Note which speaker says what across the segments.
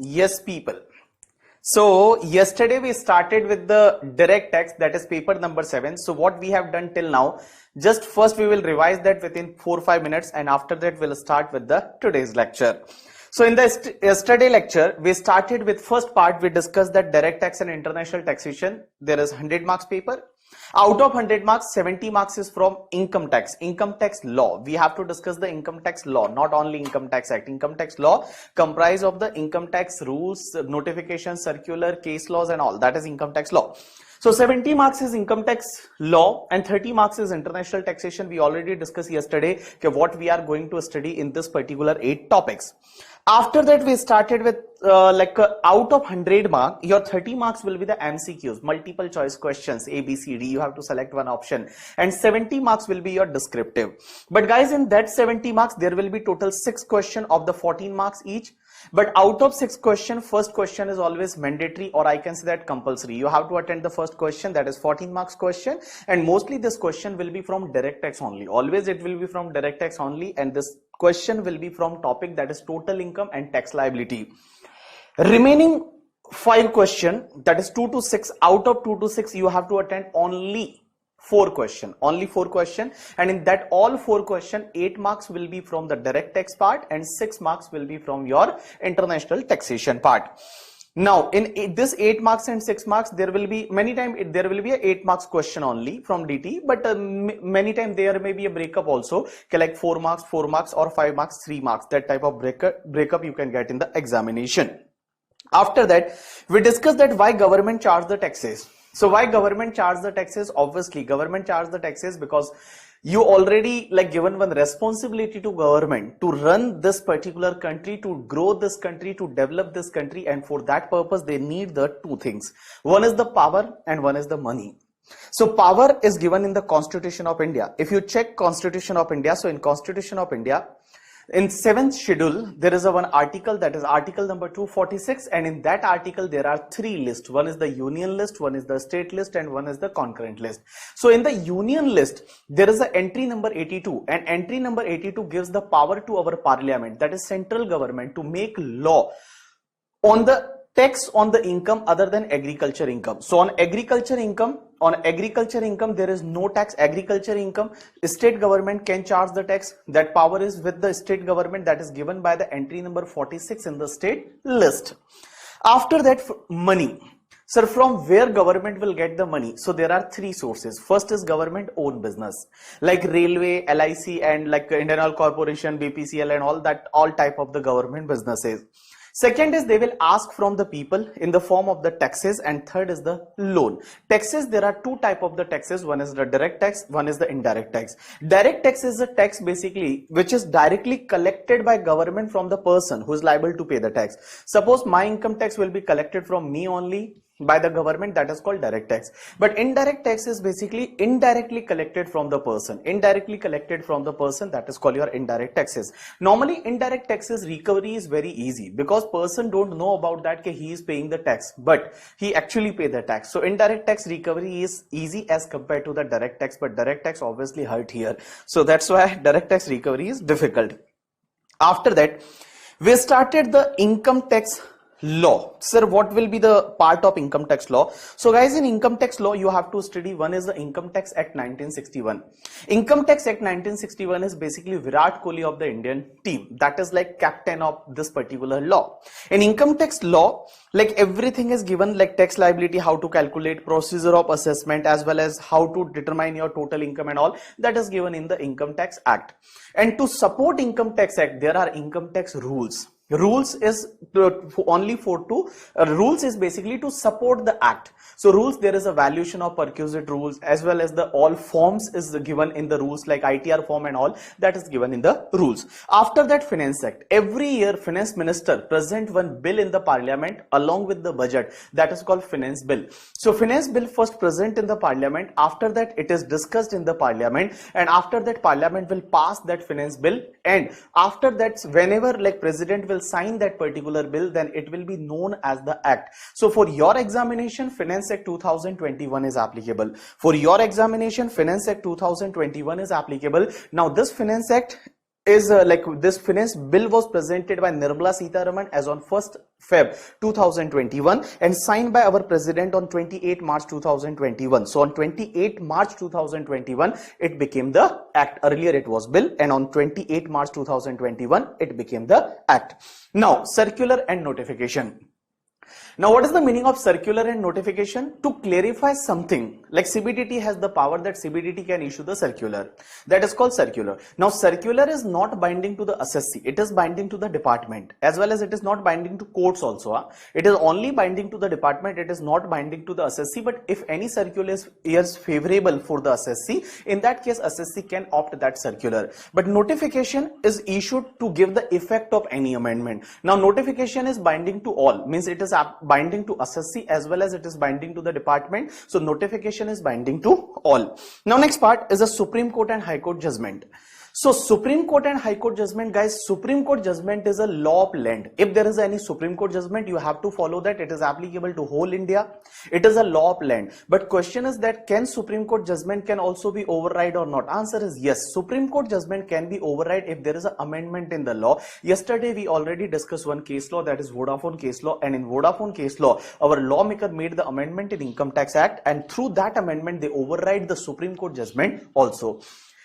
Speaker 1: Yes, people. So yesterday we started with the direct tax, that is paper number 7. So what we have done till now, just first we will revise that within 4-5 minutes, and after that we'll start with the today's lecture. So in the yesterday lecture, we started with first part. We discussed that direct tax and international taxation. There is 100 marks paper. Out of 100 marks, 70 marks is from income tax law. We have to discuss the income tax law, not only income tax act. Income tax law comprise of the income tax rules, notification, circular, case laws and all. That is income tax law. So 70 marks is income tax law and 30 marks is international taxation. We already discussed yesterday what we are going to study in this particular 8 topics. After that, we started with out of 100 marks, your 30 marks will be the MCQs, multiple choice questions, A, B, C, D. You have to select one option, and 70 marks will be your descriptive. But guys, in that 70 marks, there will be total 6 questions of the 14 marks each. But out of 6 questions, first question is always mandatory, or I can say that compulsory. You have to attend the first question, that is 14 marks question, and mostly this question will be from direct tax only. Always it will be from direct tax only, and this question will be from topic that is total income and tax liability. Remaining 5 questions, that is 2 to 6, out of 2 to 6 you have to attend only 4 questions, and in that all 4 questions, 8 marks will be from the direct tax part and 6 marks will be from your international taxation part. Now in this 8 marks and 6 marks, there will be many times there will be a 8 marks question only from DT, but many times there may be a breakup also, like 4 marks or 5 marks, 3 marks. That type of breakup you can get in the examination. After that, we discussed that why government charge the taxes. So why government charge the taxes? Obviously government charge the taxes because you already given one responsibility to government to run this particular country, to grow this country, to develop this country, and for that purpose they need the 2 things. One is the power and one is the money. So power is given in the Constitution of India. If you check Constitution of India, so in Constitution of India, in 7th schedule, there is one article, that is article number 246, and in that article there are 3 lists. One is the union list, one is the state list, and one is the concurrent list. So in the union list, there is a entry number 82, and entry number 82 gives the power to our parliament, that is central government, to make law on the tax on the income other than agriculture income. So on agriculture income, there is no tax. Agriculture income, state government can charge the tax. That power is with the state government, that is given by the entry number 46 in the state list. After that, money. Sir, from where government will get the money? So there are 3 sources. First is government owned business, like railway, LIC, and like Indian Oil Corporation, BPCL, and all type of the government businesses. Second is they will ask from the people in the form of the taxes, and third is the loan. Taxes, there are 2 type of the taxes. One is the direct tax, one is the indirect tax. Direct tax is a tax basically which is directly collected by government from the person who is liable to pay the tax. Suppose my income tax will be collected from me only by the government, that is called direct tax. But indirect tax is basically indirectly collected from the person. That is called your indirect taxes. Normally indirect taxes recovery is very easy because person don't know about that he is paying the tax, but he actually pay the tax. So indirect tax recovery is easy as compared to the direct tax, but direct tax obviously hurt here. So that's why direct tax recovery is difficult. After that, we started the income tax law. Sir, what will be the part of income tax law? So guys, in income tax law you have to study. One is the Income Tax Act 1961. Income Tax Act 1961 is basically Virat Kohli of the Indian team, that is like captain of this particular law. In income tax law, everything is given, like tax liability, how to calculate, procedure of assessment, as well as how to determine your total income and all, that is given in the Income Tax Act. And to support Income Tax Act, there are income tax rules. Rules is only for rules is basically to support the act. So rules, there is a valuation of perquisite rules, as well as the all forms is given in the rules, like ITR form and all, that is given in the rules. After that, Finance Act. Every year finance minister present one bill in the parliament along with the budget, that is called finance bill. So finance bill first present in the parliament, after that it is discussed in the parliament, and after that parliament will pass that finance bill, and after that whenever president will sign that particular bill, then it will be known as the act. So for your examination, Finance Act 2021 is applicable. For your examination, Finance Act 2021 is applicable. Now this Finance Act is like this finance bill was presented by Nirmala Sitharaman as on 1st Feb 2021 and signed by our president on 28 March 2021. So on 28 March 2021 it became the act. Earlier it was bill, and on 28 March 2021 it became the act. Now circular and notification. Now, what is the meaning of circular and notification? To clarify something, like CBDT has the power that CBDT can issue the circular. That is called circular. Now, circular is not binding to the assessee. It is binding to the department, as well as it is not binding to courts also. It is only binding to the department. It is not binding to the assessee. But if any circular is favorable for the assessee, in that case, assessee can opt that circular. But notification is issued to give the effect of any amendment. Now, notification is binding to all, means it is binding to assessee as well as it is binding to the department. So notification is binding to all. Now next part is a Supreme Court and High Court judgment. So Supreme Court and High Court judgment, guys, Supreme Court judgment is a law of land. If there is any Supreme Court judgment, you have to follow that. It is applicable to whole India. It is a law of land. But question is that can Supreme Court judgment can also be override or not? Answer is yes. Supreme Court judgment can be override if there is an amendment in the law. Yesterday we already discussed one case law, that is Vodafone case law, and in Vodafone case law our lawmaker made the amendment in Income Tax Act, and through that amendment they override the Supreme Court judgment also.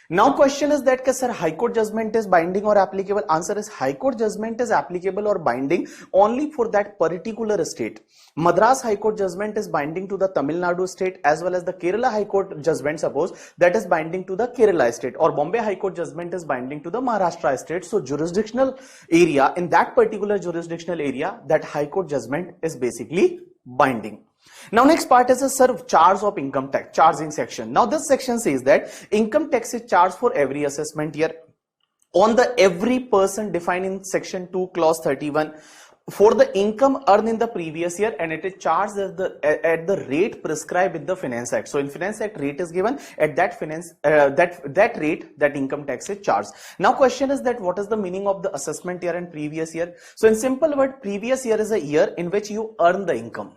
Speaker 1: Now question is that sir, High Court judgment is binding or applicable? Answer is High Court judgment is applicable or binding only for that particular state. Madras High Court judgment is binding to the Tamil Nadu state, as well as the Kerala High Court judgment, suppose, that is binding to the Kerala state, or Bombay High Court judgment is binding to the Maharashtra state. So jurisdictional area, in that particular jurisdictional area, that High Court judgment is basically binding. Now next part is a charge of income tax, charging section. Now this section says that income tax is charged for every assessment year on the every person defined in section 2 clause 31 for the income earned in the previous year, and it is charged at the rate prescribed in the Finance Act. So in Finance Act rate is given, at that that rate that income tax is charged. Now question is that what is the meaning of the assessment year and previous year? So in simple word, previous year is a year in which you earn the income.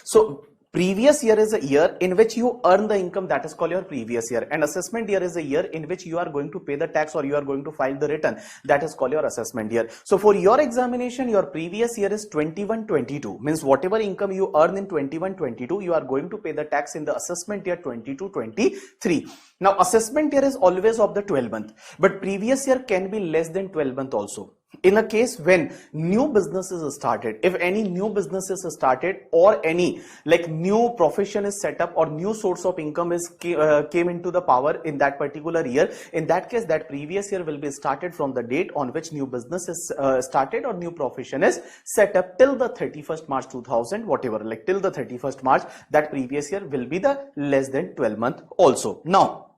Speaker 1: So previous year is a year in which you earn the income, that is called your previous year, and assessment year is a year in which you are going to pay the tax or you are going to file the return, that is called your assessment year. So for your examination, your previous year is 21-22, means whatever income you earn in 21-22, you are going to pay the tax in the assessment year 22-23. Now assessment year is always of the 12 month, but previous year can be less than 12 month also. In a case when new businesses are started, if any new businesses are started or any like new profession is set up or new source of income is came into the power in that particular year, in that case that previous year will be started from the date on which new business is started or new profession is set up till the 31st March 2000, whatever, like till the 31st March, that previous year will be the less than 12 month also. Now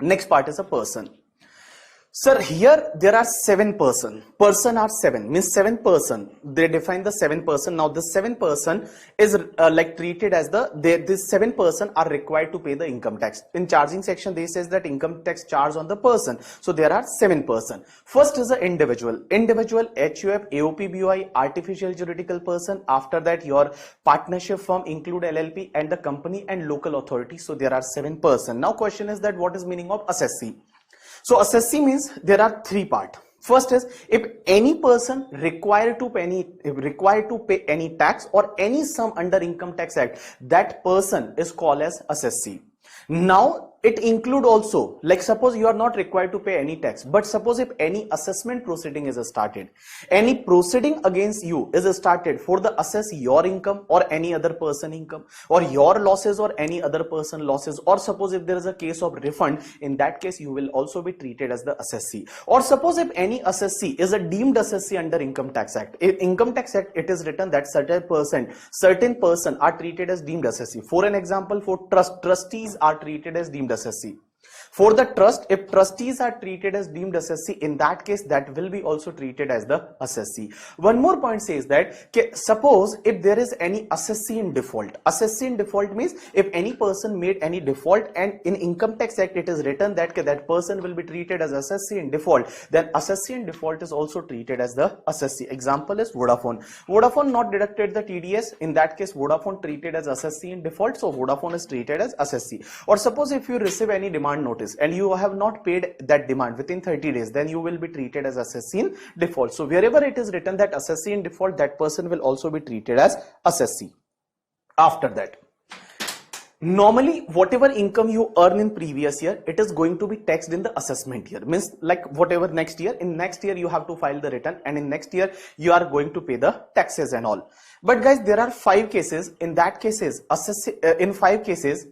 Speaker 1: next part is a person. Sir, here there are 7 person. Person are 7, means 7 person. They define the 7 person. Now the 7 person is like treated as this 7 person are required to pay the income tax. In charging section, they says that income tax charge on the person. So there are 7 person. First is the individual. Individual, HUF, AOP, BOI, artificial juridical person. After that, your partnership firm include LLP and the company and local authority. So there are 7 person. Now question is that what is meaning of assessee? So assessee means there are 3 parts. First is if any person required to pay any tax or any sum under Income Tax Act, that person is called as assessee. Now it include also, like suppose you are not required to pay any tax, but suppose if any assessment proceeding is started, any proceeding against you is started for the assess your income or any other person income or your losses or any other person losses, or suppose if there is a case of refund, in that case you will also be treated as the assessee. Or suppose if any assessee is a deemed assessee under Income Tax Act. In Income Tax Act it is written that certain person are treated as deemed assessee. For an example, for trustees are treated as deemed assessee. For the trust, if trustees are treated as deemed assessee, in that case that will be also treated as the assessee. One more point says that suppose if there is any assessee in default. Assessee in default means if any person made any default, and in Income Tax Act it is written that that person will be treated as assessee in default, then assessee in default is also treated as the assessee. Example is Vodafone. Vodafone not deducted the TDS, in that case Vodafone treated as assessee in default, so Vodafone is treated as assessee. Or suppose if you receive any demand demand notice and you have not paid that demand within 30 days, then you will be treated as assessee in default. So wherever it is written that assessee in default, that person will also be treated as assessee. After that, normally whatever income you earn in previous year, it is going to be taxed in the assessment year. Means like whatever next year, in next year you have to file the return, and in next year you are going to pay the taxes and all. But guys, there are 5 cases. In that cases, in 5 cases,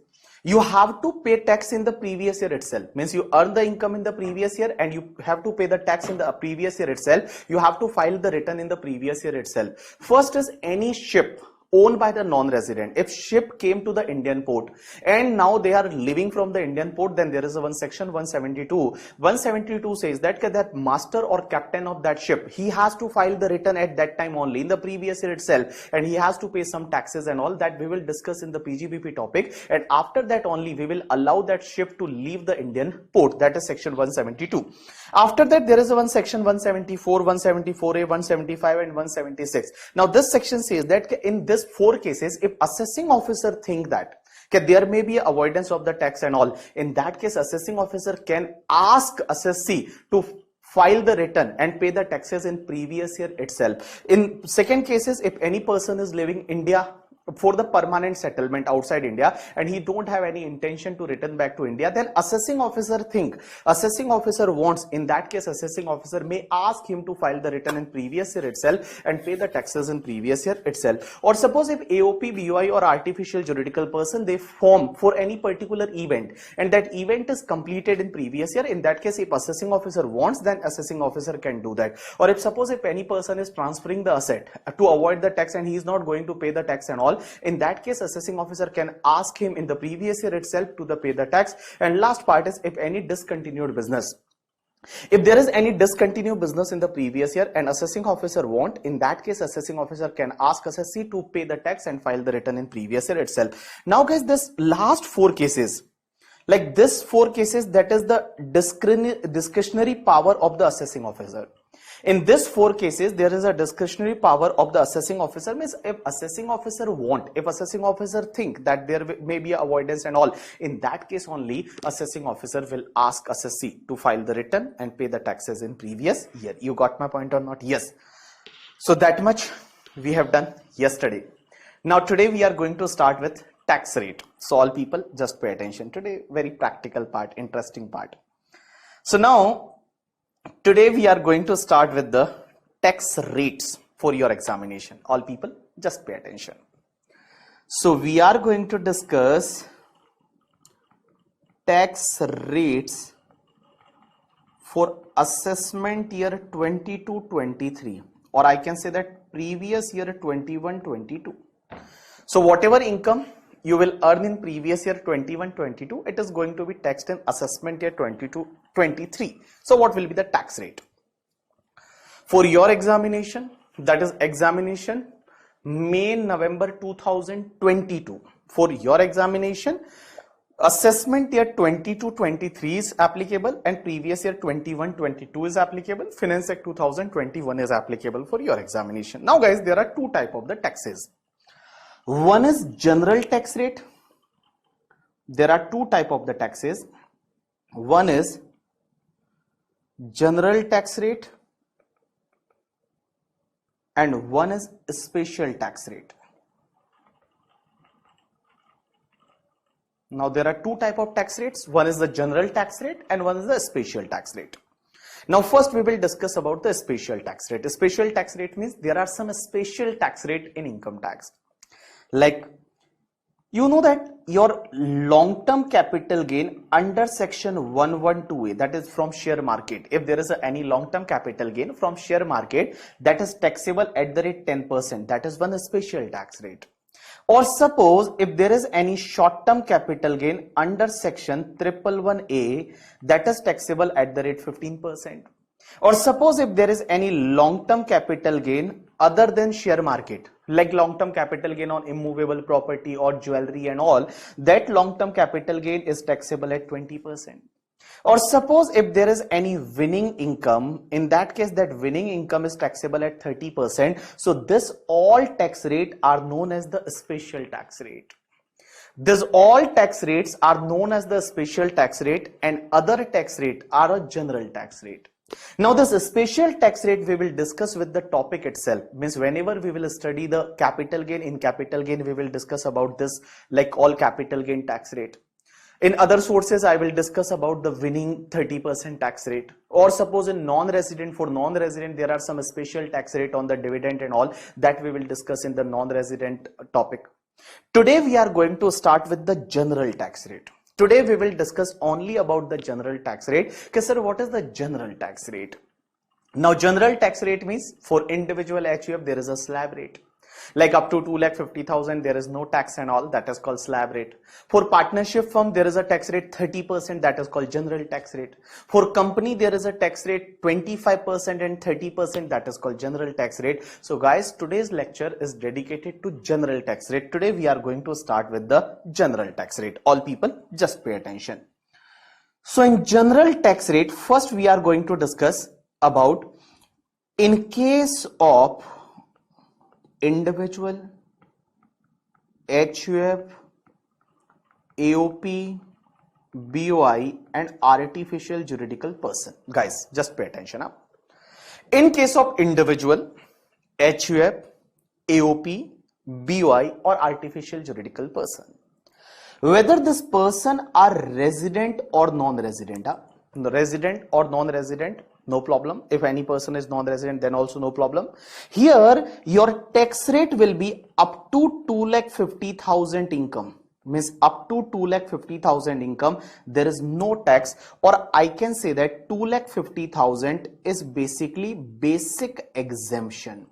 Speaker 1: you have to pay tax in the previous year itself. Means you earn the income in the previous year and you have to pay the tax in the previous year itself. You have to file the return in the previous year itself. First is any ship owned by the non-resident. If ship came to the Indian port and now they are living from the Indian port, then there is a one section 172. 172 says that master or captain of that ship, he has to file the return at that time only, in the previous year itself, and he has to pay some taxes and all that we will discuss in the PGBP topic. And after that only we will allow that ship to leave the Indian port. That is section 172. After that there is a one section 174, 174A, 175 and 176. Now this section says that in this 4 cases, if assessing officer think that there may be avoidance of the tax and all, in that case assessing officer can ask assessee to file the return and pay the taxes in previous year itself. In second cases, if any person is living India for the permanent settlement outside India and he don't have any intention to return back to India, then assessing officer wants, in that case assessing officer may ask him to file the return in previous year itself and pay the taxes in previous year itself. Or suppose if AOP, BOI or artificial juridical person, they form for any particular event and that event is completed in previous year, in that case if assessing officer wants, then assessing officer can do that. Or if suppose if any person is transferring the asset to avoid the tax and he is not going to pay the tax and all, in that case assessing officer can ask him in the previous year itself to pay the tax. And last part is if any discontinued business. If there is any discontinued business in the previous year and assessing officer want, in that case assessing officer can ask assessee to pay the tax and file the return in previous year itself. Now guys, this last 4 cases, like this 4 cases, that is the discretionary power of the assessing officer. In this 4 cases, there is a discretionary power of the assessing officer. Means if assessing officer want, if assessing officer think that there may be avoidance and all, in that case only assessing officer will ask assessee to file the return and pay the taxes in previous year. You got my point or not? Yes. So that much we have done yesterday. Now today we are going to start with tax rate. So all people just pay attention. Today very practical part, interesting part. So now today we are going to start with the tax rates for your examination. All people just pay attention. So we are going to discuss tax rates for assessment year 22-23, or I can say that previous year 21-22. So whatever income you will earn in previous year 21-22, it is going to be taxed in assessment year 22-23. So what will be the tax rate for your examination? That is examination May-November 2022. For your examination, assessment year 22-23 is applicable and previous year 21-22 is applicable. Finance Act 2021 is applicable for your examination. Now guys, there are 2 types of the taxes. One is general tax rate. There are 2 types of the taxes. One is general tax rate and one is special tax rate. Now there are 2 types of tax rates. One is the general tax rate and one is the special tax rate. Now first we will discuss about the special tax rate. Special tax rate means there are some special tax rate in income tax. Like, you know that your long-term capital gain under section 112A, that is from share market, if there is any long-term capital gain from share market, that is taxable at the rate 10%, that is one special tax rate. Or suppose if there is any short-term capital gain under section 111A, that is taxable at the rate 15%. Or suppose if there is any long-term capital gain other than share market, like long-term capital gain on immovable property or jewelry and all, that long-term capital gain is taxable at 20%. Or suppose if there is any winning income, in that case that winning income is taxable at 30%. So this all tax rate are known as the special tax rate. These all tax rates are known as the special tax rate, and other tax rate are a general tax rate. Now this special tax rate we will discuss with the topic itself. Means whenever we will study the capital gain, in capital gain we will discuss about this, like all capital gain tax rate. In other sources I will discuss about the winning 30% tax rate, or suppose in non-resident, for non-resident there are some special tax rate on the dividend and all, that we will discuss in the non-resident topic. Today we are going to start with the general tax rate. Today we will discuss only about the general tax rate. Okay, sir, what is the general tax rate? Now general tax rate means for individual HUF there is a slab rate. Like up to 2,50,000 there is no tax and all, that is called slab rate. For partnership firm there is a tax rate 30%, that is called general tax rate. For company there is a tax rate 25% and 30%, that is called general tax rate. So guys, today's lecture is dedicated to general tax rate. Today we are going to start with the general tax rate. All people just pay attention. So in general tax rate, first we are going to discuss about in case of individual, HUF, AOP, BOI and artificial juridical person. Guys, just pay attention now. In case of individual, HUF, AOP, BOI or artificial juridical person, whether this person are resident or non-resident, resident or non-resident, no problem. If any person is non-resident, then also no problem. Here your tax rate will be up to 2,50,000 income. Means up to 2,50,000 income there is no tax, or I can say that 2,50,000 is basically basic exemption.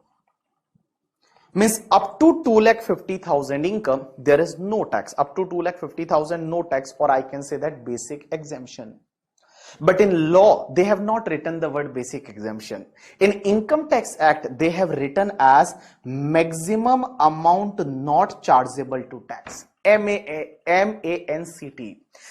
Speaker 1: Means up to 2,50,000 income there is no tax. Up to 2,50,000 no tax, or I can say that basic exemption. But in law, they have not written the word basic exemption. In Income Tax Act, they have written as maximum amount not chargeable to tax. MANCT.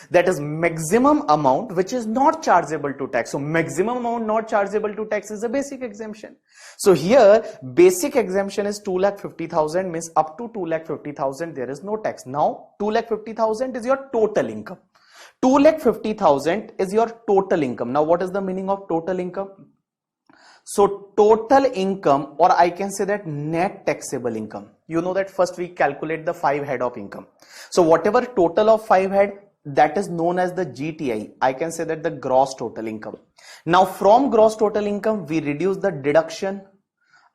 Speaker 1: That is maximum amount which is not chargeable to tax. So maximum amount not chargeable to tax is a basic exemption. So here basic exemption is 2,50,000, means up to 2,50,000 there is no tax. Now 2,50,000 is your total income. 2,50,000 is your total income. Now what is the meaning of total income? So total income, or I can say that net taxable income. You know that first we calculate the 5 head of income. So whatever total of 5 head, that is known as the GTI. I can say that the gross total income. Now from gross total income we reduce the deduction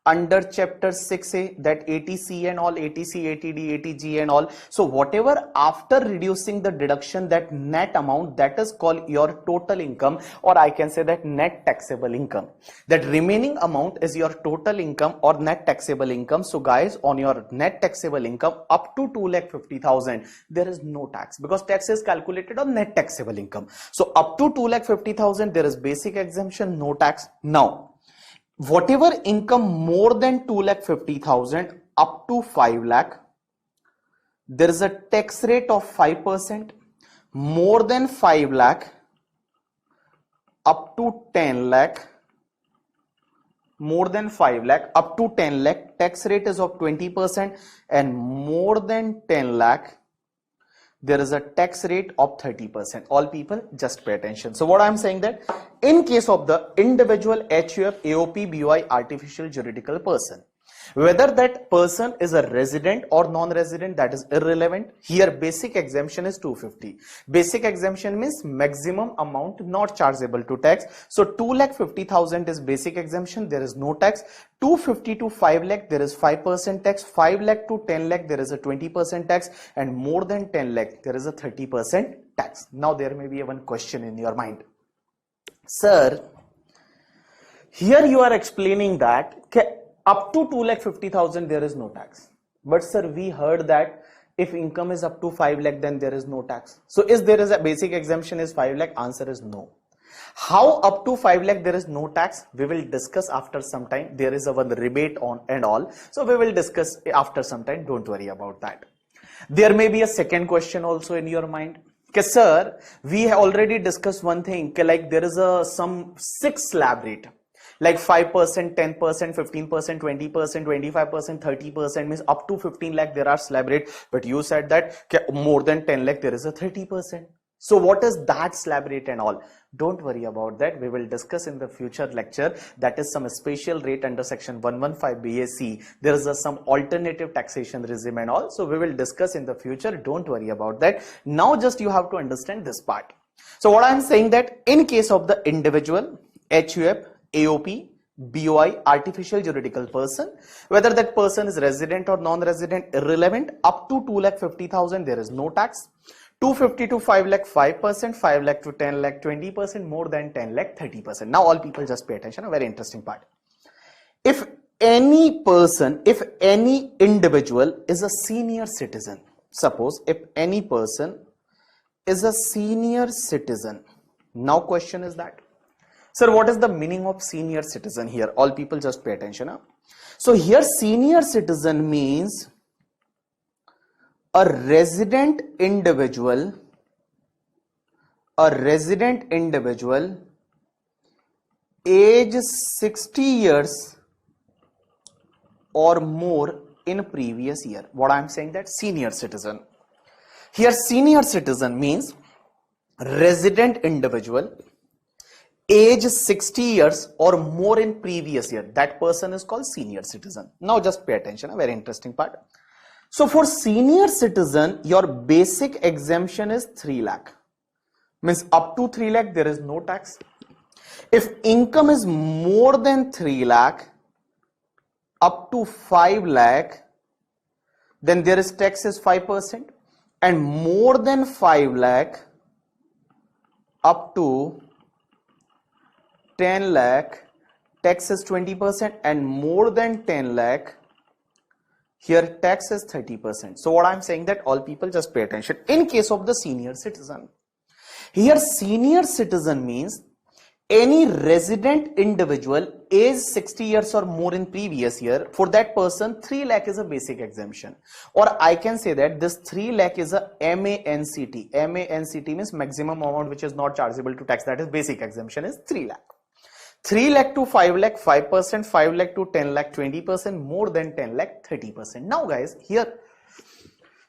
Speaker 1: under chapter 6A, that ATC and all, ATC, ATD, ATG and all. So whatever after reducing the deduction, that net amount, that is called your total income, or I can say that net taxable income. That remaining amount is your total income or net taxable income. So guys, on your net taxable income up to 2,50,000 there is no tax, because tax is calculated on net taxable income. So up to 2,50,000 there is basic exemption, no tax. Now whatever income more than 2,50,000 up to 5 lakh, there is a tax rate of 5%. More than 5 lakh up to 10 lakh, more than 5 lakh up to 10 lakh, tax rate is of 20%, and more than 10 lakh there is a tax rate of 30%. All people just pay attention. So what I am saying that in case of the individual HUF, AOP, BOI, artificial juridical person, whether that person is a resident or non-resident, that is irrelevant. Here basic exemption is 250. Basic exemption means maximum amount not chargeable to tax. So 2,50,000 is basic exemption, there is no tax. 250 to 5 lakh there is 5% tax. 5 lakh to 10 lakh there is a 20% tax, and more than 10 lakh there is a 30% tax. Now there may be one question in your mind. Sir, here you are explaining that up to 2,50,000 there is no tax. But sir, we heard that if income is up to 5 lakh then there is no tax. So is there is a basic exemption is 5 lakh? Answer is no. How up to 5 lakh there is no tax? We will discuss after some time. There is a one rebate on and all. So we will discuss after some time. Don't worry about that. There may be a second question also in your mind. Okay, sir, we have already discussed one thing, like there is a some 6 slab rate. like 5%, 10%, 15%, 20%, 25%, 30%, means up to 15 lakh there are slab rate. But you said that more than 10 lakh there is a 30%. So what is that slab rate and all? Don't worry about that. We will discuss in the future lecture. That is some special rate under section 115 BAC. There is some alternative taxation regime and all. So we will discuss in the future. Don't worry about that. Now just you have to understand this part. So what I am saying that in case of the individual, HUF, AOP, BOI, artificial juridical person, whether that person is resident or non-resident, irrelevant, up to 2,50,000 there is no tax. 250 to 5 lakh 5%, 5 lakh to 10 lakh 20%, more than 10 lakh 30%. Now all people just pay attention, a very interesting part. If any person, if any individual is a senior citizen, suppose if any person is a senior citizen, now question is that, sir, what is the meaning of senior citizen here? All people just pay attention. So here senior citizen means a resident individual age 60 years or more in previous year. What I am saying that senior citizen. Here senior citizen means resident individual age 60 years or more in previous year. That person is called senior citizen. Now just pay attention, a very interesting part. So for senior citizen, your basic exemption is 3 lakh. Means up to 3 lakh, there is no tax. If income is more than 3 lakh, up to 5 lakh, then there is tax is 5%. And more than 5 lakh, up to 10 lakh, tax is 20%. And more than 10 lakh, here tax is 30%. So what I'm saying that all people just pay attention. In case of the senior citizen, here senior citizen means any resident individual age 60 years or more in previous year. For that person 3 lakh is a basic exemption, or I can say that this 3 lakh is a MANCT. MANCT means maximum amount which is not chargeable to tax. That is basic exemption is 3 lakh. 3 lakh to 5 lakh 5%, 5 lakh to 10 lakh 20%, more than 10 lakh 30%. Now guys, here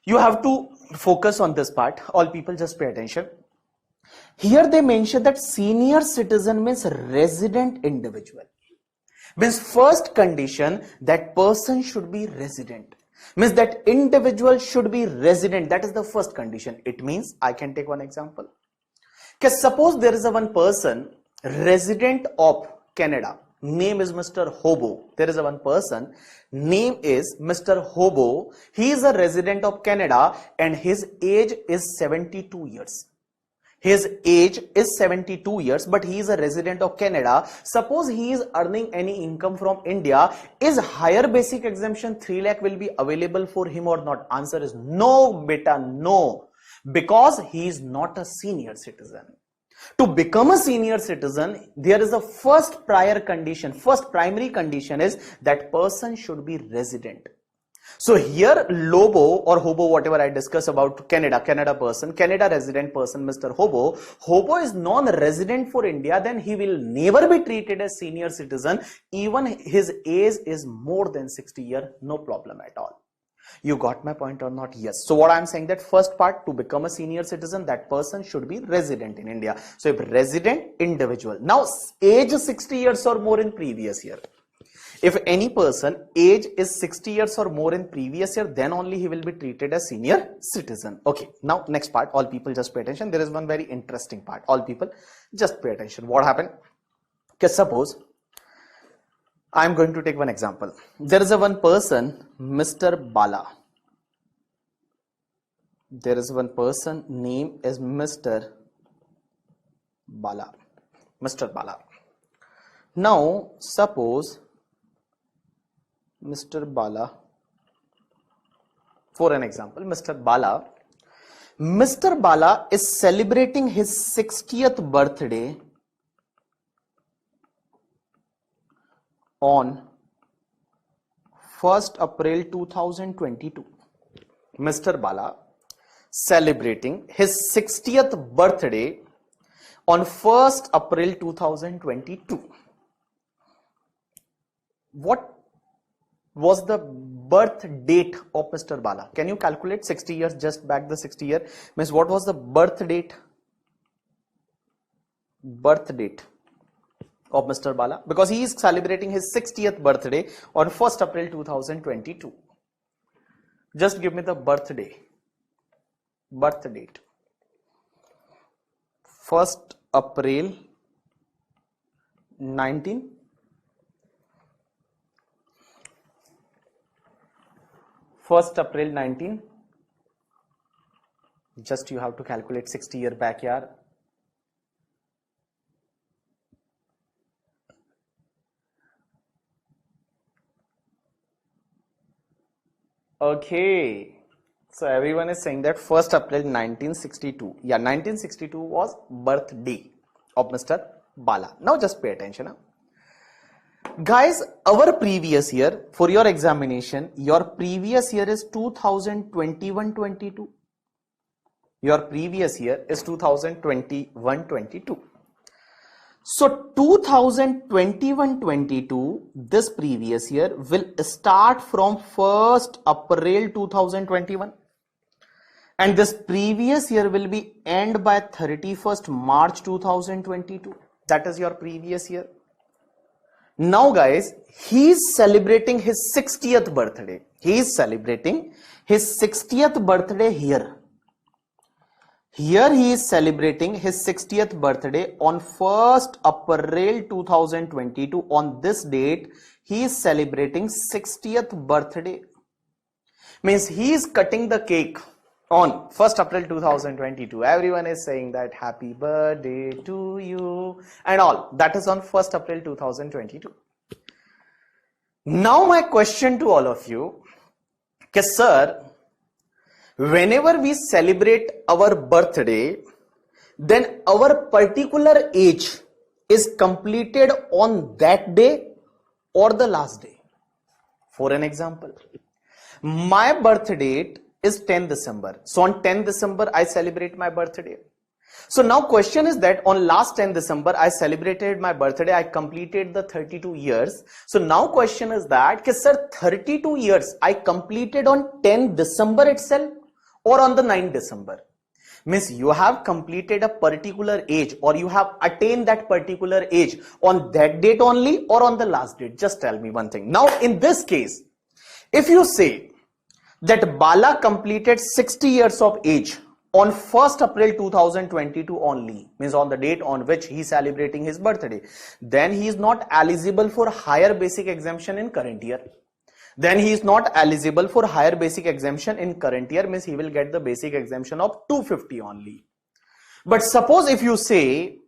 Speaker 1: you have to focus on this part. All people just pay attention. Here they mention that senior citizen means resident individual. Means first condition, that person should be resident. Means that individual should be resident. That is the first condition. It means I can take one example. Okay, suppose there is a one person resident of Canada, name is Mr. Hobo. There is a one person, name is Mr. Hobo. He is a resident of Canada and his age is 72 years. His age is 72 years, but he is a resident of Canada. Suppose he is earning any income from India. Is higher basic exemption 3 lakh will be available for him or not? Answer is no, beta, no. Because he is not a senior citizen. To become a senior citizen, there is a first prior condition. First primary condition is that person should be resident. So here Lobo or Hobo, whatever I discuss about Canada person, Canada resident person, Mr. Hobo. Hobo is non-resident for India, then he will never be treated as senior citizen. Even his age is more than 60 years, no problem at all. You got my point or not? Yes. So what I'm saying that first part, to become a senior citizen, that person should be resident in India. So if resident individual, now age 60 years or more in previous year. If any person age is 60 years or more in previous year, then only he will be treated as senior citizen. Okay, now next part, all people just pay attention. There is one very interesting part. All people just pay attention. What happened? Okay, suppose I am going to take one example. There is a one person, Mr. Bala. There is one person, name is Mr. Bala. Mr. Bala. Now suppose Mr. Bala, for an example, Mr. Bala is celebrating his 60th birthday on 1st April 2022. Mr. Bala celebrating his 60th birthday on 1st April 2022. what was the birth date of Mr. Bala? Can you calculate 60 years, just back the 60 year? Means what was the birth date? Birth date of Mr. Bala, because he is celebrating his 60th birthday on 1st April 2022. Just give me the birthday, birth date. 1st April 19. First April 19. Just you have to calculate 60 year back yaar. Okay, so everyone is saying that 1st April 1962. Yeah, 1962 was birthday of Mr. Bala. Now just pay attention. Huh? Guys, our previous year for your examination, your previous year is 2021-22. Your previous year is 2021-22. So 2021-22, this previous year will start from 1st April 2021. And this previous year will be end by 31st March 2022. That is your previous year. Now guys, he is celebrating his 60th birthday. He is celebrating his 60th birthday here. Here he is celebrating his 60th birthday on 1st April 2022. On this date, he is celebrating 60th birthday. Means he is cutting the cake on 1st April 2022. Everyone is saying that happy birthday to you and all. That is on 1st April 2022. Now my question to all of you, okay, sir, whenever we celebrate our birthday, then our particular age is completed on that day or the last day. For an example, my birth date is 10 December. So on 10 December, I celebrate my birthday. So now question is that on last 10 December, I celebrated my birthday. I completed the 32 years. So now question is that, sir, 32 years I completed on 10 December itself or on the 9 December? Means you have completed a particular age or you have attained that particular age on that date only or on the last date. Just tell me one thing. Now in this case, if you say that Bala completed 60 years of age on 1st April 2022 only, means on the date on which he is celebrating his birthday, then he is not eligible for higher basic exemption in current year. Then he is not eligible for higher basic exemption in current year, means he will get the basic exemption of 250 only. But suppose if you say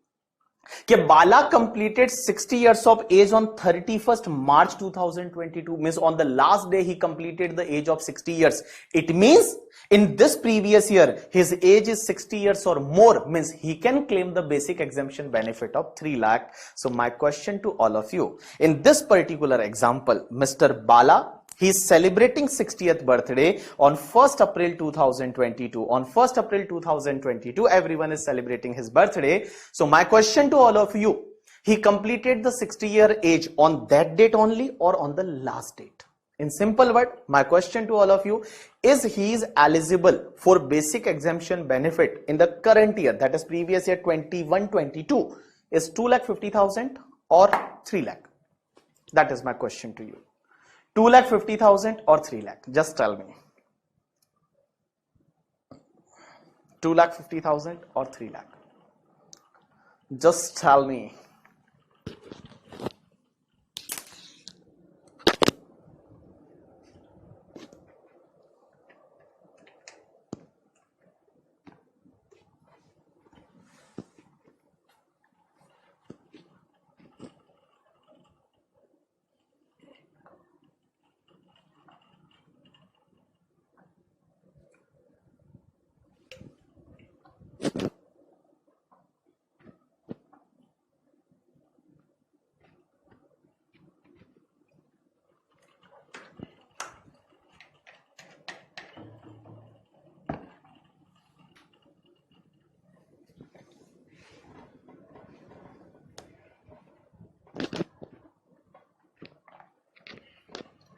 Speaker 1: that Bala completed 60 years of age on 31st March 2022, means on the last day he completed the age of 60 years. It means in this previous year, his age is 60 years or more, means he can claim the basic exemption benefit of 3 lakh. So my question to all of you, in this particular example, Mr. Bala, he is celebrating 60th birthday on 1st April 2022. On 1st April 2022, everyone is celebrating his birthday. So my question to all of you, he completed the 60-year age on that date only or on the last date? In simple word, my question to all of you is he is eligible for basic exemption benefit in the current year, that is previous year 21-22, is 2,50,000 or 3 lakh? That is my question to you. 2,50,000 or 3 lakh? Just tell me. 2,50,000 or 3 lakh? Just tell me.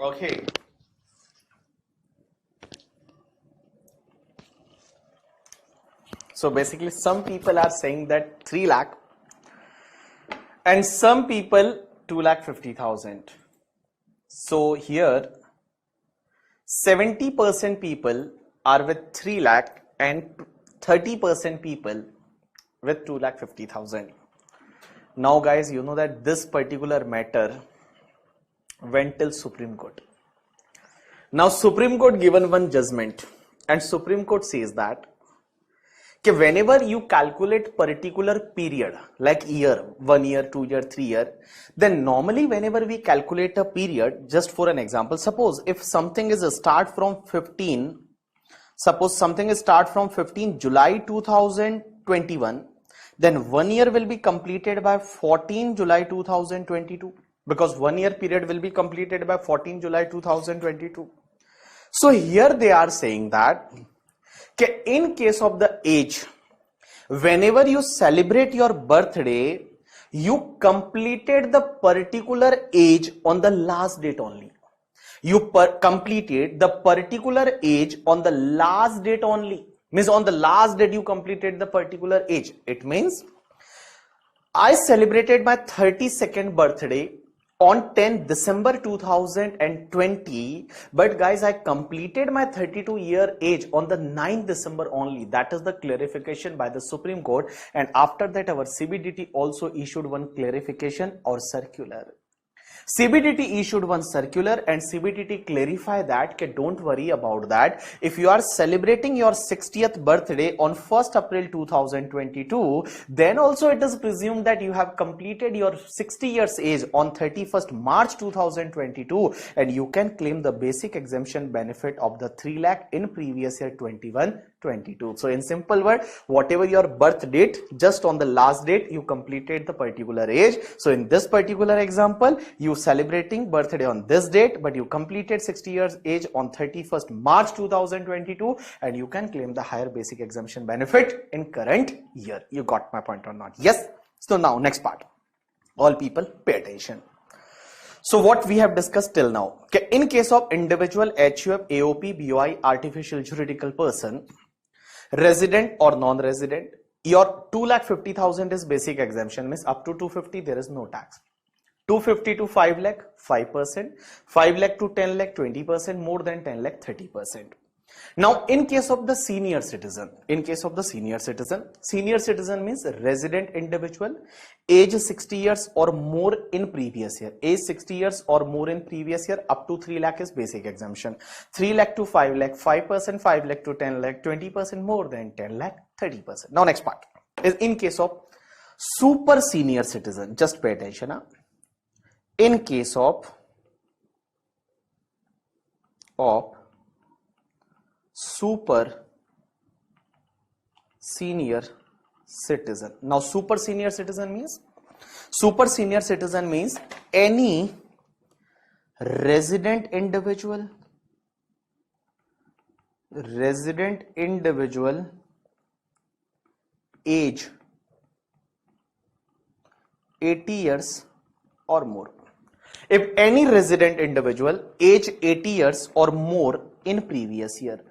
Speaker 1: Okay. So basically some people are saying that 3 lakh and some people 2,50,000. So here 70% people are with 3 lakh and 30% people with 2,50,000. Now guys, you know that this particular matter went till Supreme Court. Now Supreme Court given one judgment and Supreme Court says that whenever you calculate particular period like year, 1 year, 2 year, 3 year, then normally whenever we calculate a period, just for an example, suppose if something is a start from 15, suppose something is start from 15 July 2021, then 1 year will be completed by 14 July 2022 because 1 year period will be completed by 14 July 2022. So here they are saying that in case of the age, whenever you celebrate your birthday, you completed the particular age on the last date only. You completed the particular age on the last date only. Means on the last date you completed the particular age. It means I celebrated my 32nd birthday on 10 December 2020, but guys, I completed my 32-year age on the 9th December only. That is the clarification by the Supreme Court, and after that our CBDT also issued one clarification or circular. CBDT issued one circular and CBDT clarify that don't worry about that. If you are celebrating your 60th birthday on 1st April 2022, then also it is presumed that you have completed your 60 years age on 31st March 2022 and you can claim the basic exemption benefit of the 3 lakh in previous year 21-22. So in simple word, whatever your birth date, just on the last date you completed the particular age. So in this particular example, you celebrating birthday on this date, but you completed 60 years age on 31st March 2022 and you can claim the higher basic exemption benefit in current year. You got my point or not? Yes. So now next part. All people pay attention. So what we have discussed till now, in case of individual HUF, AOP, BOI, artificial juridical person, resident or non-resident, your 2,50,000 is basic exemption, means up to 250 there is no tax. 250 to 5 lakh 5%, 5 lakh to 10 lakh 20%, more than 10 lakh 30%. Now in case of the senior citizen, senior citizen means resident individual, age 60 years or more in previous year, age 60 years or more in previous year, up to 3 lakh is basic exemption, 3 lakh to 5 lakh 5%, 5 lakh to 10 lakh 20%, more than 10 lakh 30%. Now next part is in case of super senior citizen, just pay attention. In case of super senior citizen. Now super senior citizen means any resident individual age 80 years or more. If any resident individual age 80 years or more in previous year,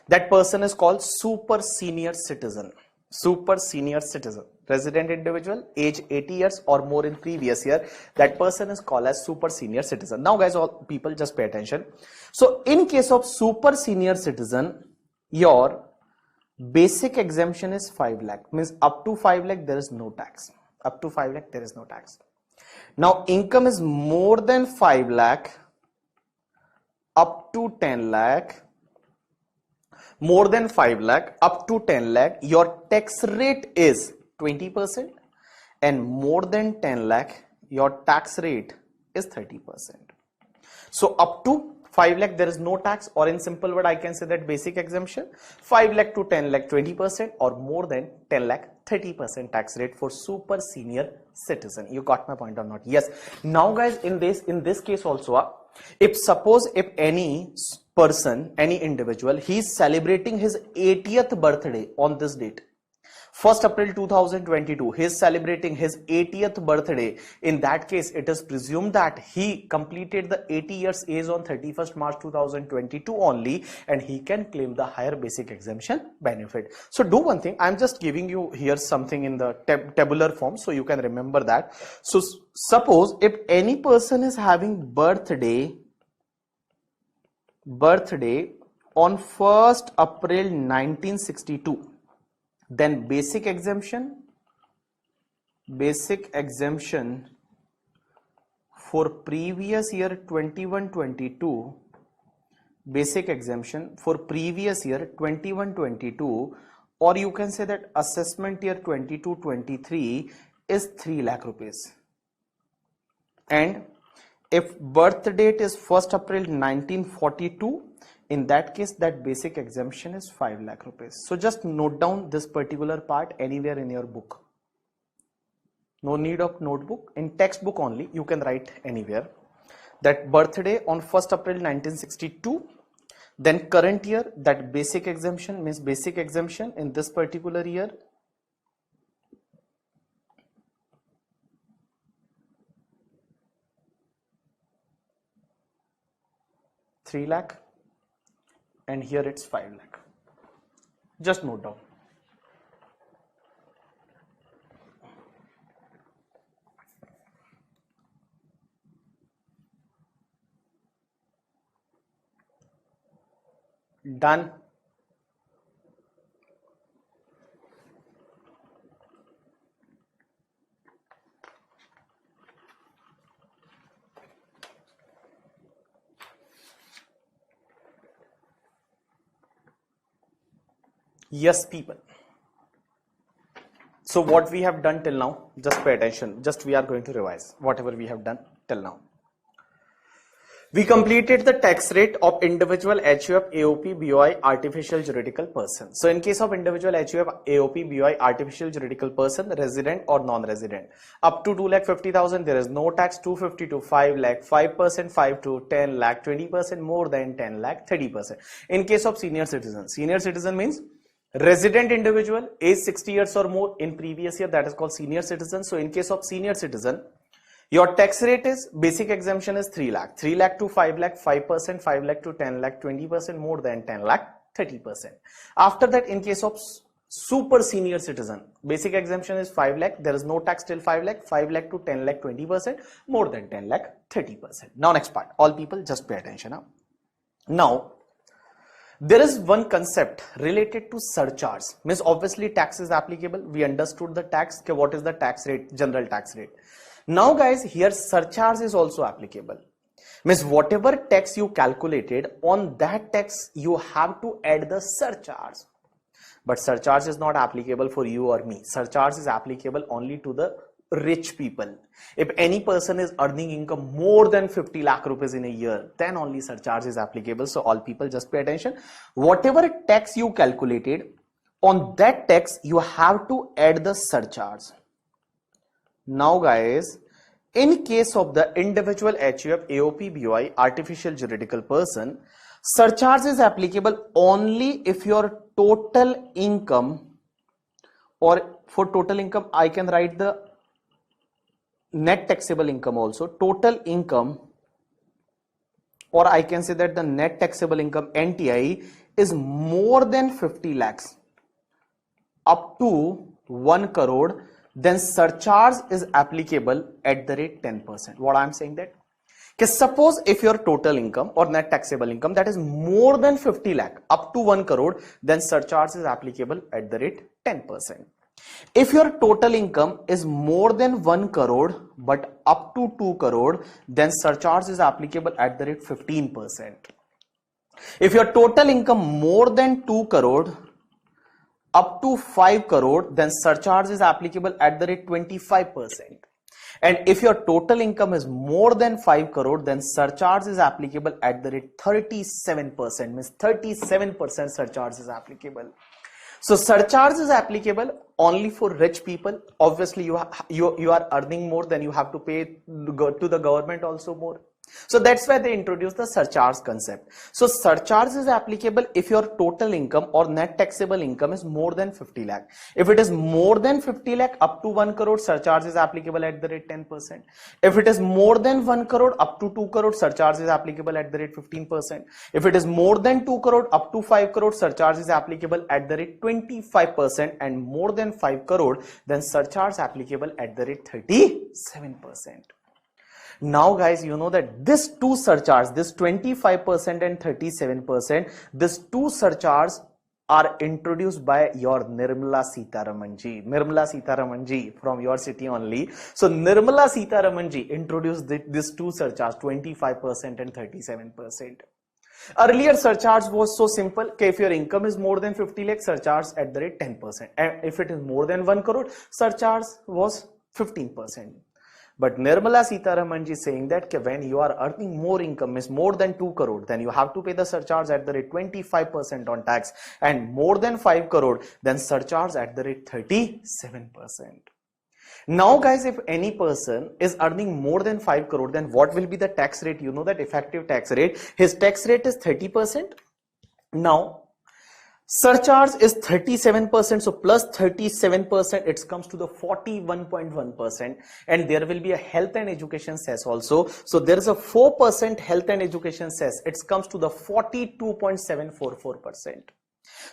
Speaker 1: that person is called super senior citizen. Super senior citizen, resident individual age 80 years or more in previous year, that person is called as super senior citizen. Now guys, all people just pay attention. So in case of super senior citizen, your basic exemption is 5 lakh, means up to 5 lakh there is no tax. Up to 5 lakh there is no tax. Now income is more than 5 lakh up to 10 lakh, more than 5 lakh up to 10 lakh, your tax rate is 20%, and more than 10 lakh your tax rate is 30%. So up to 5 lakh there is no tax, or in simple word I can say that basic exemption. 5 lakh to 10 lakh 20%, or more than 10 lakh 30% tax rate for super senior citizen. You got my point or not? Yes. Now guys, in this case also, if any person, any individual, he is celebrating his 80th birthday on this date, 1st April 2022, he is celebrating his 80th birthday. In that case, it is presumed that he completed the 80 years age on 31st March 2022 only, and he can claim the higher basic exemption benefit. So do one thing, I'm just giving you here something in the tabular form so you can remember that. So suppose if any person is having birthday on 1st April 1962, then basic exemption for previous year 21-22, basic exemption for previous year 21-22, or you can say that assessment year 22-23 is 3 lakh rupees. And if birth date is 1st April 1942, in that case, that basic exemption is 5 lakh rupees. So just note down this particular part anywhere in your book. No need of notebook. In textbook only, you can write anywhere. That birthday on 1st April 1962, then current year, that basic exemption means basic exemption in this particular year. $3 lakh. And here it's 5 lakh. Just note down. Done. Yes, people. So what we have done till now, just pay attention. Just we are going to revise whatever we have done till now. We completed the tax rate of individual HUF, AOP, BOI, artificial juridical person. So in case of individual HUF, AOP, BOI, artificial juridical person, resident or non-resident, up to 2,50,000, there is no tax. 250 to 5 lakh, 5%, 5 to 10 lakh, 20%, more than 10 lakh, 30%. In case of senior citizen means resident individual, age 60 years or more in previous year, that is called senior citizen. So in case of senior citizen, your tax rate is, basic exemption is 3 lakh. 3 lakh to 5 lakh, 5%, 5 lakh to 10 lakh, 20%, more than 10 lakh, 30%. After that, in case of super senior citizen, basic exemption is 5 lakh. There is no tax till 5 lakh, 5 lakh to 10 lakh, 20%, more than 10 lakh, 30%. Now next part, all people just pay attention. Now, there is one concept related to surcharge. Means obviously tax is applicable. We understood the tax. Okay, what is the tax rate? General tax rate. Now guys, here surcharge is also applicable. Means whatever tax you calculated, on that tax you have to add the surcharge. But surcharge is not applicable for you or me. Surcharge is applicable only to the rich people. If any person is earning income more than 50 lakh rupees in a year, then only surcharge is applicable. So all people just pay attention. Whatever tax you calculated, on that tax you have to add the surcharge. Now guys, in case of the individual HUF, AOP, BOI, artificial juridical person, surcharge is applicable only if your total income, or for total income I can write the net taxable income also, total income, or I can say that the net taxable income NTI is more than 50 lakhs up to 1 crore, then surcharge is applicable at the rate 10%. What I am saying that, suppose if your total income or net taxable income that is more than 50 lakh up to 1 crore, then surcharge is applicable at the rate 10%. If your total income is more than 1 crore but up to 2 crore, then surcharge is applicable at the rate 15%. If your total income more than 2 crore up to 5 crore, then surcharge is applicable at the rate 25%. And if your total income is more than 5 crore, then surcharge is applicable at the rate 37%. Means 37% surcharge is applicable. So surcharge is applicable only for rich people. Obviously you are earning more, then you have to pay to the government also more. So that's why they introduced the surcharge concept. So surcharge is applicable if your total income or net taxable income is more than 50 lakh. If it is more than 50 lakh up to 1 crore, surcharge is applicable at the rate 10%. If it is more than 1 crore up to 2 crore, surcharge is applicable at the rate 15%. If it is more than 2 crore up to 5 crore, surcharge is applicable at the rate 25%, and more than 5 crore, then surcharge applicable at the rate 37%. Now guys, you know that this two surcharge, this 25% and 37%, this two surcharge are introduced by your Nirmala Sitharaman ji. Nirmala Sitharaman ji from your city only. So Nirmala Sitharaman ji introduced this two surcharge, 25% and 37%. Earlier surcharge was so simple, okay, if your income is more than 50 lakh, surcharge at the rate 10%. And if it is more than 1 crore, surcharge was 15%. But Nirmala Sitharaman ji is saying that when you are earning more income, is more than 2 crore, then you have to pay the surcharge at the rate 25% on tax, and more than 5 crore, then surcharge at the rate 37%. Now guys, if any person is earning more than 5 crore, then what will be the tax rate? You know that effective tax rate, his tax rate is 30%. Now surcharge is 37%, so plus 37%, it comes to the 41.1%, and there will be a health and education cess also. So there is a 4% health and education cess, it comes to the 42.744%.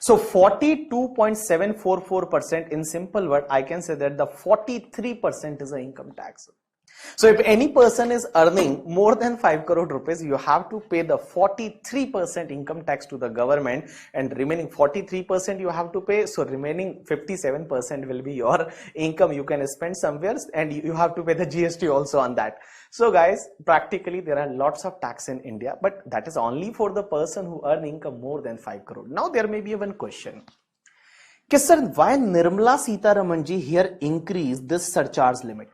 Speaker 1: So 42.744%, in simple word, I can say that the 43% is the income tax. So if any person is earning more than 5 crore rupees, you have to pay the 43% income tax to the government, and remaining 43% you have to pay. So remaining 57% will be your income you can spend somewhere, and you have to pay the GST also on that. So guys, practically there are lots of tax in India, but that is only for the person who earn income more than 5 crore. Now there may be one question. Okay, sir, why Nirmala Sitharaman ji here increase this surcharge limit?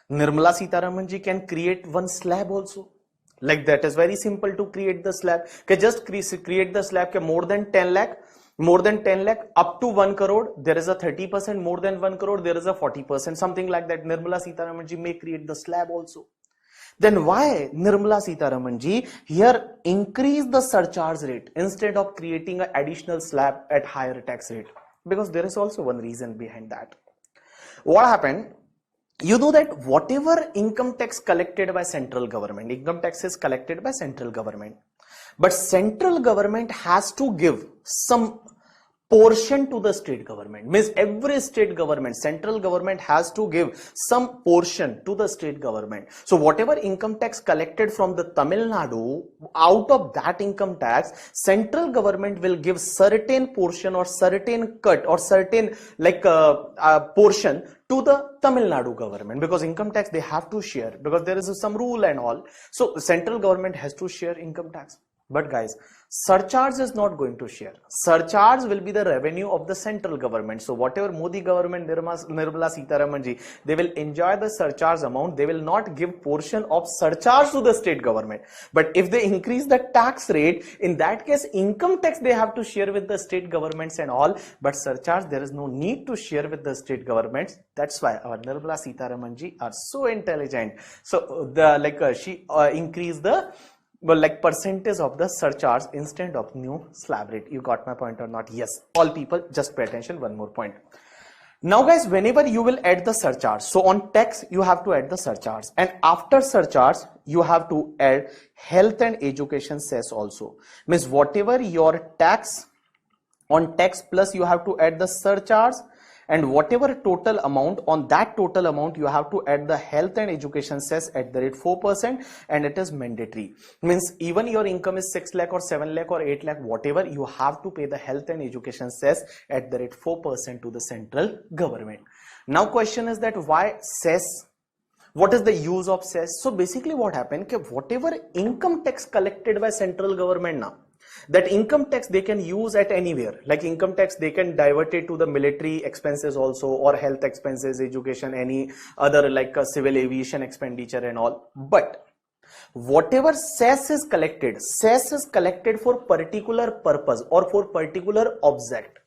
Speaker 1: Nirmala Sitharaman ji can create one slab also. Like that is very simple to create the slab. Okay, just create the slab. Okay, more than 10 lakh up to 1 crore, there is a 30%, more than 1 crore, there is a 40%, something like that. Nirmala Sitharaman ji may create the slab also. Then why Nirmala Sitharaman ji here increase the surcharge rate instead of creating an additional slab at higher tax rate? Because there is also one reason behind that. What happened? You know that whatever income tax collected by central government, income tax is collected by central government, but central government has to give some portion to the state government. Means every state government, central government has to give some portion to the state government. So whatever income tax collected from the Tamil Nadu, out of that income tax, central government will give certain portion or certain cut or certain portion to the Tamil Nadu government, because income tax they have to share, because there is some rule and all. So central government has to share income tax. But guys, surcharge is not going to share. Surcharge will be the revenue of the central government. So whatever Modi government, Nirmala Sitharaman ji, they will enjoy the surcharge amount. They will not give portion of surcharge to the state government. But if they increase the tax rate, in that case, income tax they have to share with the state governments and all. But surcharge, there is no need to share with the state governments. That's why our Nirmala Sitharaman ji are so intelligent. So she increased the percentage of the surcharge instead of new slab rate. You got my point or not? Yes. All people, just pay attention. One more point. Now guys, whenever you will add the surcharge, so on tax you have to add the surcharge, and after surcharge you have to add health and education cess also. Means whatever your tax, on tax plus you have to add the surcharge, and whatever total amount, on that total amount you have to add the health and education cess at the rate 4%, and it is mandatory. Means even your income is 6 lakh or 7 lakh or 8 lakh, whatever, you have to pay the health and education cess at the rate 4% to the central government. Now question is that why cess? What is the use of cess? So basically what happened, whatever income tax collected by central government now, that income tax they can use at anywhere. Like income tax they can divert it to the military expenses also, or health expenses, education, any other civil aviation expenditure and all. But whatever cess is collected for particular purpose or for particular object.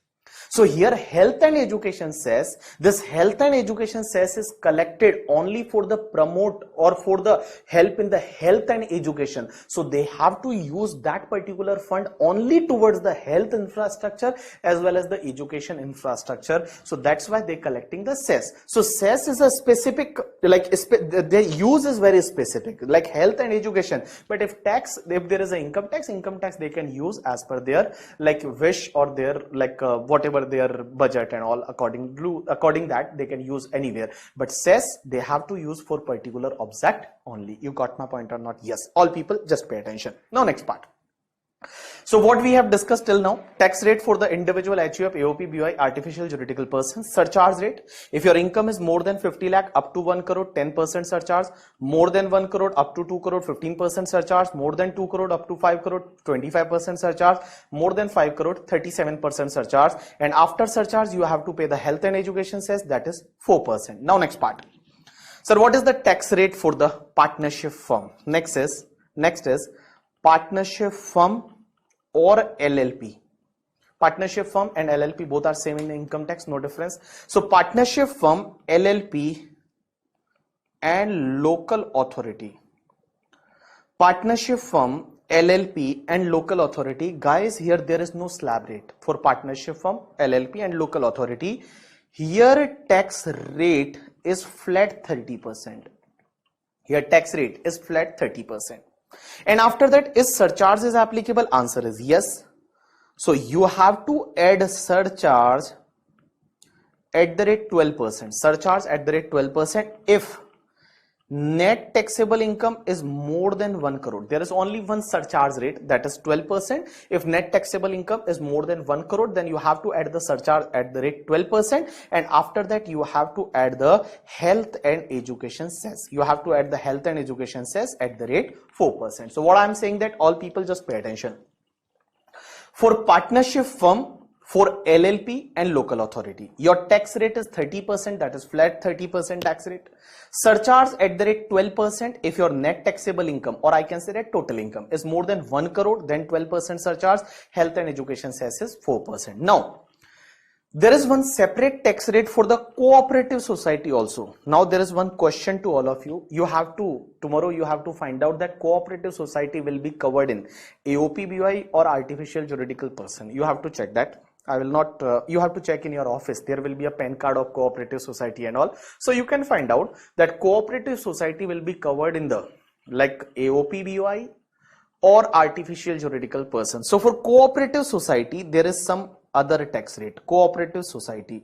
Speaker 1: So here health and education cess, this health and education cess is collected only for the promote or for the help in the health and education. So they have to use that particular fund only towards the health infrastructure as well as the education infrastructure. So that's why they're collecting the cess. So cess is a specific, like their use is very specific, like health and education. But if there is an income tax they can use as per their like wish or their like whatever their budget and all, according that they can use anywhere. But cess they have to use for particular object only. You got my point or not? Yes. All people just pay attention. Now next part. So what we have discussed till now: tax rate for the individual HUF, AOP, BOI, artificial juridical person, surcharge rate. If your income is more than 50 lakh up to 1 crore, 10% surcharge, more than 1 crore up to 2 crore, 15% surcharge, more than 2 crore up to 5 crore, 25% surcharge, more than 5 crore, 37% surcharge, and after surcharge you have to pay the health and education cess, that is 4%. Now next part. Sir, what is the tax rate for the partnership firm? Next is partnership firm or LLP. Partnership firm and LLP both are same in income tax, no difference. So partnership firm, LLP and local authority. Partnership firm, LLP and local authority. Guys, here there is no slab rate for partnership firm, LLP and local authority. Here tax rate is flat 30%. Here tax rate is flat 30%. And after that, is surcharge is applicable? Answer is yes. So you have to add surcharge at the rate 12%. Surcharge at the rate 12% if net taxable income is more than 1 crore. There is only one surcharge rate, that is 12%. If net taxable income is more than 1 crore, then you have to add the surcharge at the rate 12%, and after that you have to add the health and education cess. You have to add the health and education cess at the rate 4%. So what I am saying, that all people just pay attention. For partnership firm, for LLP and local authority, your tax rate is 30%, that is flat 30% tax rate. Surcharge at the rate 12% if your net taxable income, or I can say that total income, is more than 1 crore, then 12% surcharge. Health and education cess is 4%. Now, there is one separate tax rate for the cooperative society also. Now there is one question to all of you. Tomorrow you have to find out that cooperative society will be covered in AOP, BOI or artificial juridical person. You have to check that. I will not, you have to check in your office. There will be a PAN card of cooperative society and all. So you can find out that cooperative society will be covered in the like AOP, BOI or artificial juridical person. So for cooperative society, there is some other tax rate. Cooperative society.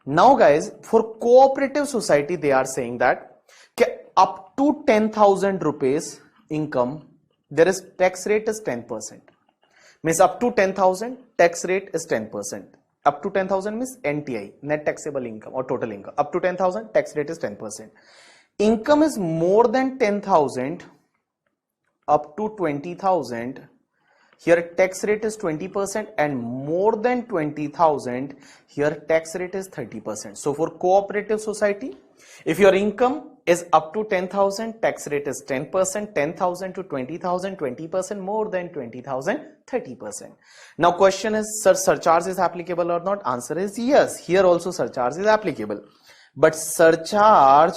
Speaker 1: Now guys, for cooperative society, they are saying that up to 10,000 rupees income, there is tax rate is 10%. Means up to 10,000 tax rate is 10%. Up to 10,000 means NTI, net taxable income or total income. Up to 10,000 tax rate is 10%. Income is more than 10,000 up to 20,000. Here tax rate is 20%, and more than 20,000 here tax rate is 30%. So for cooperative society, if your income is up to 10,000, tax rate is 10%, 10,000 to 20,000, 20%, more than 20,000, 30%. Now question is, sir, surcharge is applicable or not? Answer is yes. Here also surcharge is applicable, but surcharge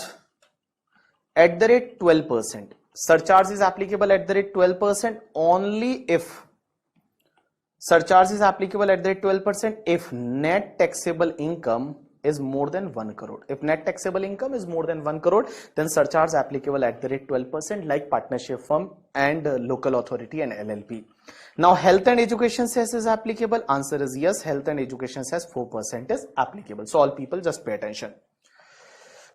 Speaker 1: at the rate 12%. Surcharge is applicable at the rate 12% only if surcharge is applicable at the rate 12% if net taxable income is more than 1 crore. If net taxable income is more than 1 crore, then surcharge applicable at the rate 12% like partnership firm and local authority and LLP. Now health and education cess is applicable. Answer is yes. Health and education cess 4% is applicable. So all people just pay attention.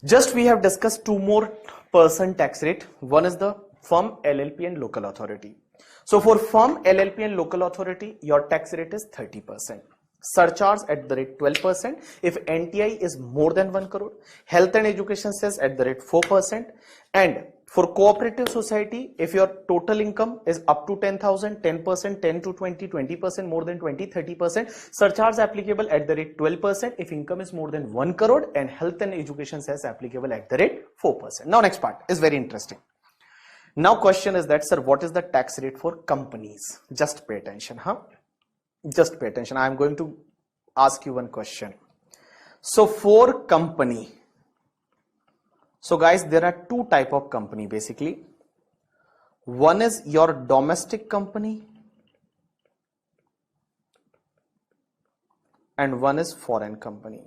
Speaker 1: Just we have discussed two more person tax rate. One is the firm, LLP and local authority. So for firm, LLP and local authority, your tax rate is 30%. Surcharge at the rate 12% if NTI is more than 1 crore. Health and education cess at the rate 4%. And for cooperative society, if your total income is up to 10,000, 10%, 10 to 20, 20%, more than 20, 30%, surcharge applicable at the rate 12% if income is more than 1 crore, and health and education cess applicable at the rate 4%. Now next part is very interesting. Now question is that, sir, what is the tax rate for companies? Just pay attention, huh? Just pay attention. I am going to ask you one question. So for company, so guys, there are two type of company basically. One is your domestic company and one is foreign company.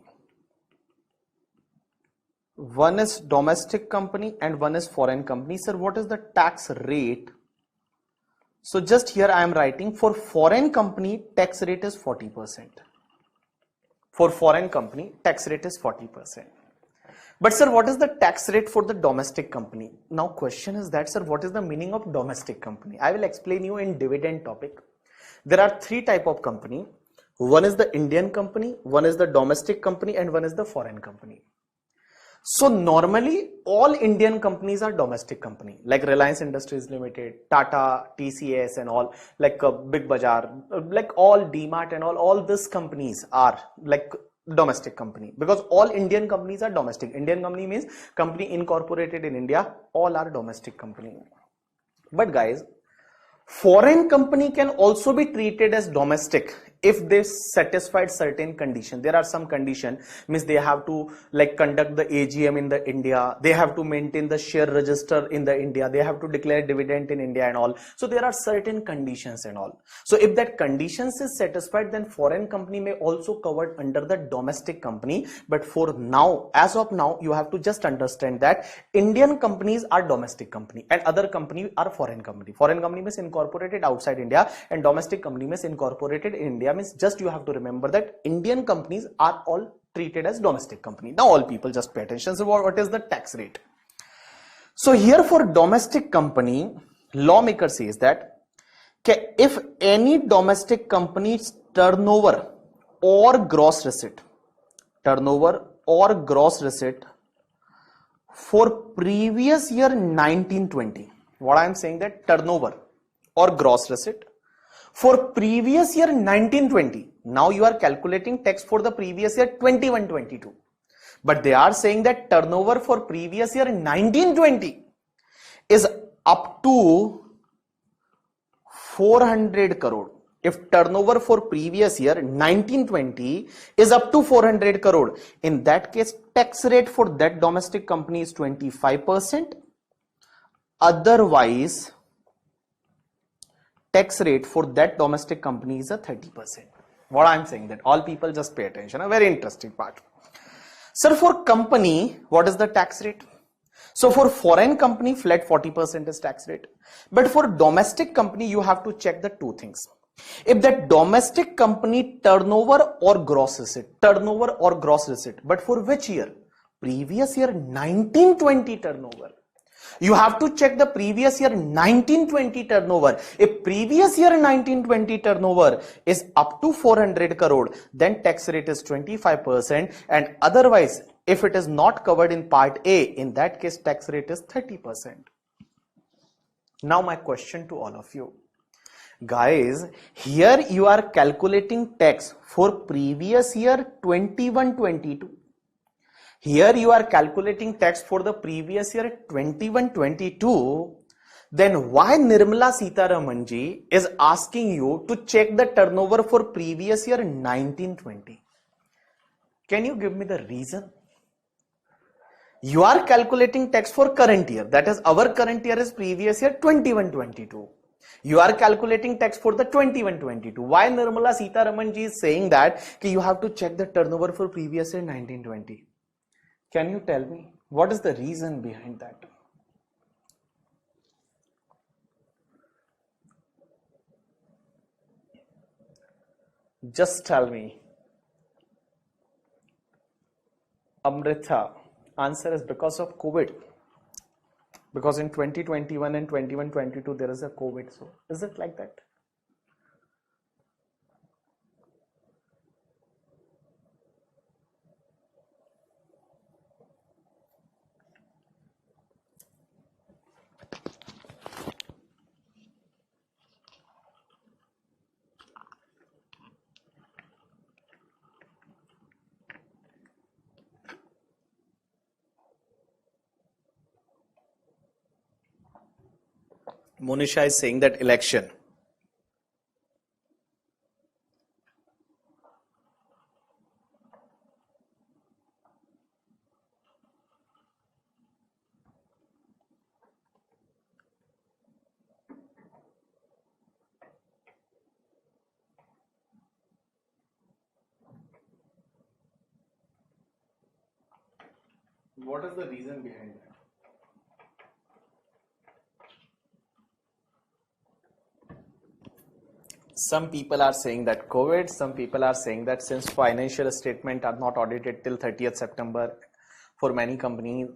Speaker 1: One is domestic company and one is foreign company. Sir, what is the tax rate? So just here I am writing for foreign company tax rate is 40%. For foreign company tax rate is 40%. But sir, what is the tax rate for the domestic company? Now question is that, sir, what is the meaning of domestic company? I will explain you in dividend topic. There are three type of company. One is the Indian company, one is the domestic company and one is the foreign company. So normally all Indian companies are domestic company, like Reliance Industries Limited, Tata, TCS and all, like Big Bazaar, like all DMart and all these companies are like domestic company, because all Indian companies are domestic. Indian company means company incorporated in India, all are domestic company. But guys, foreign company can also be treated as domestic if they satisfied certain condition. There are some condition, means they have to like conduct the AGM in the India, they have to maintain the share register in the India, they have to declare dividend in India and all. So there are certain conditions and all. So if that conditions is satisfied, then foreign company may also covered under the domestic company. But for now, as of now, you have to just understand that Indian companies are domestic company and other company are foreign company. Foreign company means incorporated outside India and domestic company means incorporated in India. Means just you have to remember that Indian companies are all treated as domestic company. Now all people just pay attention. So what is the tax rate? So here for domestic company, lawmaker says that if any domestic company's turnover or gross receipt for previous year 1920, what I am saying that turnover or gross receipt for previous year 1920, now you are calculating tax for the previous year 21-22, but they are saying that turnover for previous year 1920 is up to 400 crore. If turnover for previous year 1920 is up to 400 crore, in that case tax rate for that domestic company is 25%. Otherwise tax rate for that domestic company is a 30%. What I am saying that all people just pay attention. A very interesting part. Sir, for company, what is the tax rate? So for foreign company, flat 40% is tax rate. But for domestic company, you have to check the two things. If that domestic company turnover or gross receipt, but for which year? Previous year 1920 turnover. You have to check the previous year 1920 turnover. If previous year 1920 turnover is up to 400 crore, then tax rate is 25%. And otherwise, if it is not covered in part A, in that case tax rate is 30%. Now my question to all of you. Guys, here you are calculating tax for previous year 21-22. Here you are calculating tax for the previous year 21-22. Then why Nirmala Sitharaman ji is asking you to check the turnover for previous year 1920? Can you give me the reason? You are calculating tax for current year. That is, our current year is previous year 21-22. You are calculating tax for the 21-22. Why Nirmala Sitharaman ji is saying that you have to check the turnover for previous year 1920? Can you tell me what is the reason behind that? Just tell me. Amrita, answer is because of COVID. Because in 2021 and 21-22 there is a COVID. So is it like that? Monisha is saying that election. What is the reason behind that? Some people are saying that COVID, some people are saying that since financial statement are not audited till 30th September for many companies,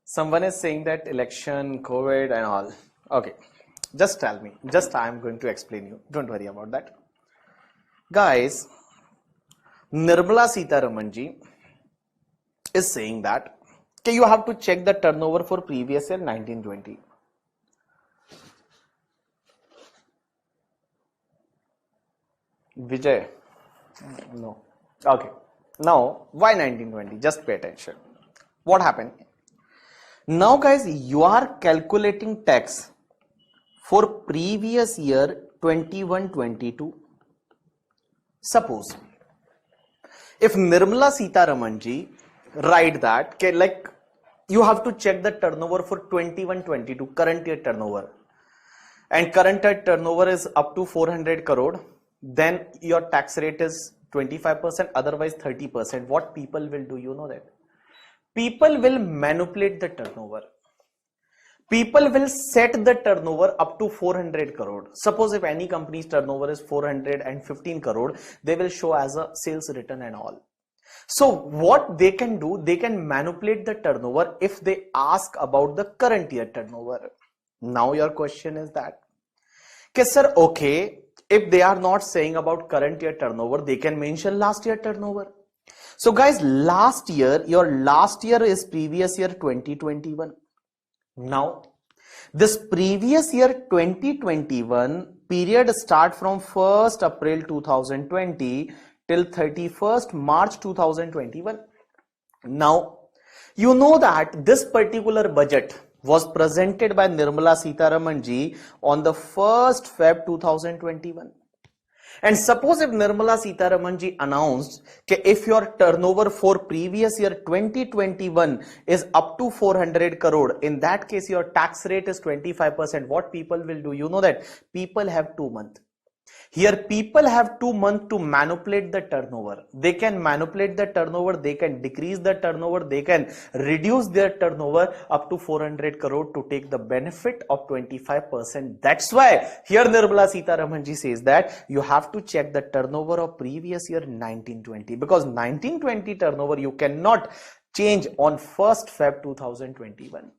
Speaker 1: someone is saying that election, COVID and all. Okay, just tell me, just I am going to explain you. Don't worry about that. Guys, Nirmala Sitharaman ji is saying that okay, you have to check the turnover for previous year 1920. Vijay, no. Okay. Now, why 1920? Just pay attention. What happened? Now, guys, you are calculating tax for previous year 21-22. Suppose if Nirmala Sitharaman ji write that, okay, like you have to check the turnover for 21-22 current year turnover, and current year turnover is up to 400 crore, then your tax rate is 25%, otherwise 30%. What people will do, you know that? People will manipulate the turnover. People will set the turnover up to 400 crore. Suppose if any company's turnover is 415 crore, they will show as a sales return and all. So what they can do, they can manipulate the turnover if they ask about the current year turnover. Now your question is that, okay, sir, okay, if they are not saying about current year turnover, they can mention last year turnover. So guys, last year, your last year is previous year 2021. Now, this previous year 2021 period start from 1st April 2020 till 31st March 2021. Now, you know that this particular budget was presented by Nirmala Sitharaman ji on the 1st Feb 2021. And suppose if Nirmala Sitharaman ji announced that if your turnover for previous year 2021 is up to 400 crore, in that case your tax rate is 25%. What people will do? You know that people have 2 months. Here people have 2 months to manipulate the turnover. They can manipulate the turnover, they can decrease the turnover, they can reduce their turnover up to 400 crore to take the benefit of 25%. That's why here Nirmala Sitharaman ji says that you have to check the turnover of previous year 1920, because 1920 turnover you cannot change on 1st Feb 2021.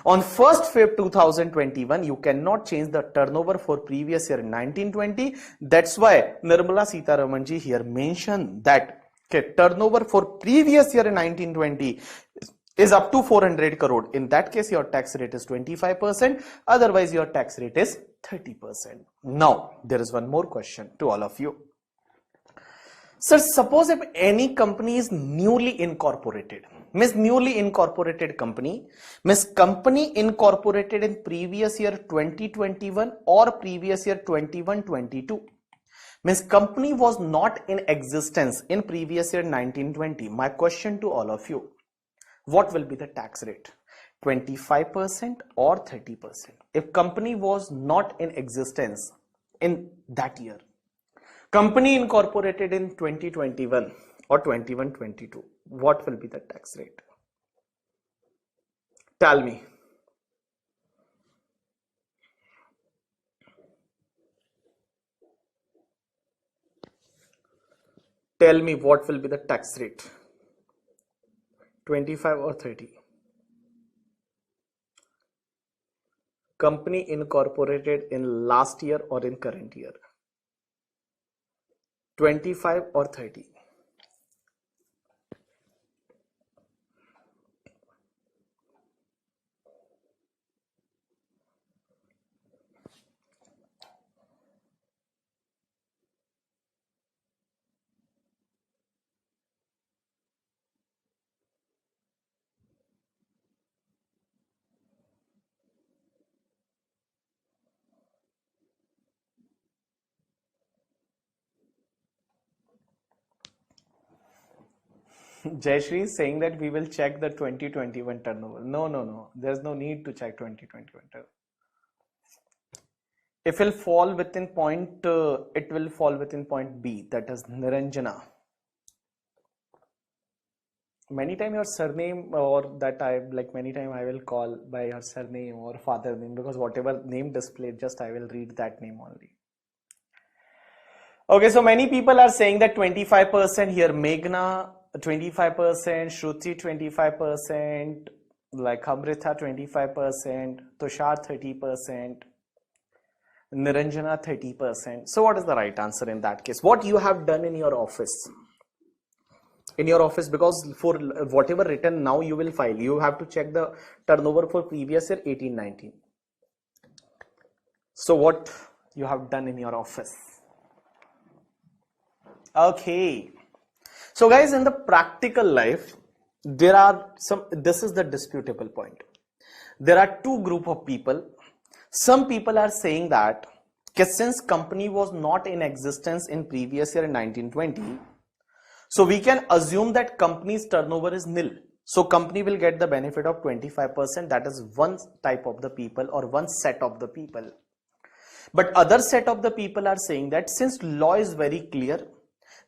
Speaker 1: On 1st Feb 2021, you cannot change the turnover for previous year 1920. That's why Nirmala Sitharaman ji here mentioned that okay, turnover for previous year 1920 is up to 400 crore. In that case, your tax rate is 25%. Otherwise, your tax rate is 30%. Now, there is one more question to all of you. Sir, suppose if any company is newly incorporated, means newly incorporated company, means company incorporated in previous year 2021 or previous year 21-22, means company was not in existence in previous year 1920. My question to all of you, what will be the tax rate? 25% or 30%? If company was not in existence in that year, company incorporated in 2021 or 21-22, what will be the tax rate? Tell me. Tell me what will be the tax rate? 25 or 30? Company incorporated in last year or in current year? 25 or 30? Jayashree is saying that we will check the 2021 turnover. No. There's no need to check 2021 turnover. If it will fall within point, it will fall within point B, that is Niranjana. many time your surname, or that I like many time I will call by your surname or father name, because whatever name displayed, just I will read that name only. Okay, so many people are saying that 25% here, Meghna 25%, Shruti 25%, like Amrita 25%, Tushar 30%, Niranjana 30%. So what is the right answer in that case? What you have done in your office? In your office, because for whatever written now you will file, you have to check the turnover for previous year 18-19. So what you have done in your office? Okay, so guys, in the practical life, there are some, this is the disputable point. There are two group of people. Some people are saying that since company was not in existence in previous year in 1920, so we can assume that company's turnover is nil. So company will get the benefit of 25%. That is one type of the people, or one set of the people. But other set of the people are saying that since law is very clear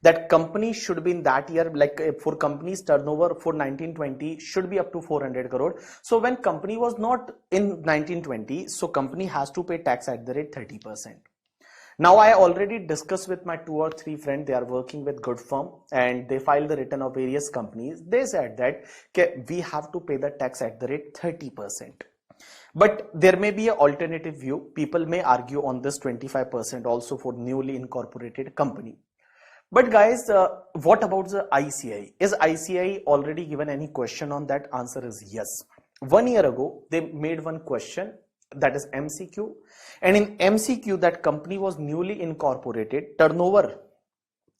Speaker 1: that company should be in that year, like for company's turnover for 1920 should be up to 400 crore. So when company was not in 1920, so company has to pay tax at the rate 30%. Now I already discussed with my 2 or 3 friends, they are working with good firm and they filed the return of various companies. They said that we have to pay the tax at the rate 30%. But there may be an alternative view. People may argue on this 25% also for newly incorporated company. But guys, what about the ICAI? Is ICAI already given any question on that? Answer is yes. 1 year ago, they made one question, that is MCQ. And in MCQ, that company was newly incorporated, turnover,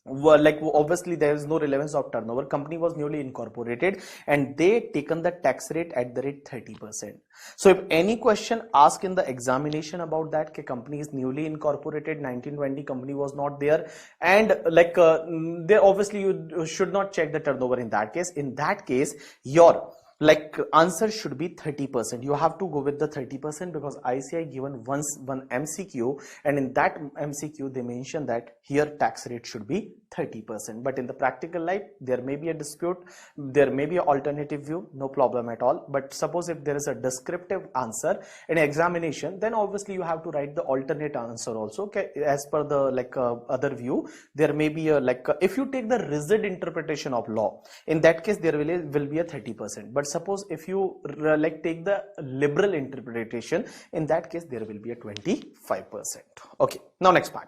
Speaker 1: like obviously there is no relevance of turnover, company was newly incorporated and they taken the tax rate at the rate 30%. So if any question asked in the examination about that, company is newly incorporated, 1920 company was not there, and like they obviously you should not check the turnover in that case. In that case, your like answer should be 30%. You have to go with the 30% because ICAI given one MCQ, and in that MCQ they mention that here tax rate should be 30%. But in the practical life, there may be a dispute, there may be an alternative view, no problem at all. But suppose if there is a descriptive answer in examination, then obviously you have to write the alternate answer also. Okay, as per the like other view, there may be a like if you take the rigid interpretation of law, in that case there will be a 30%. But suppose if you like take the liberal interpretation, in that case there will be a 25%. Okay, now next part.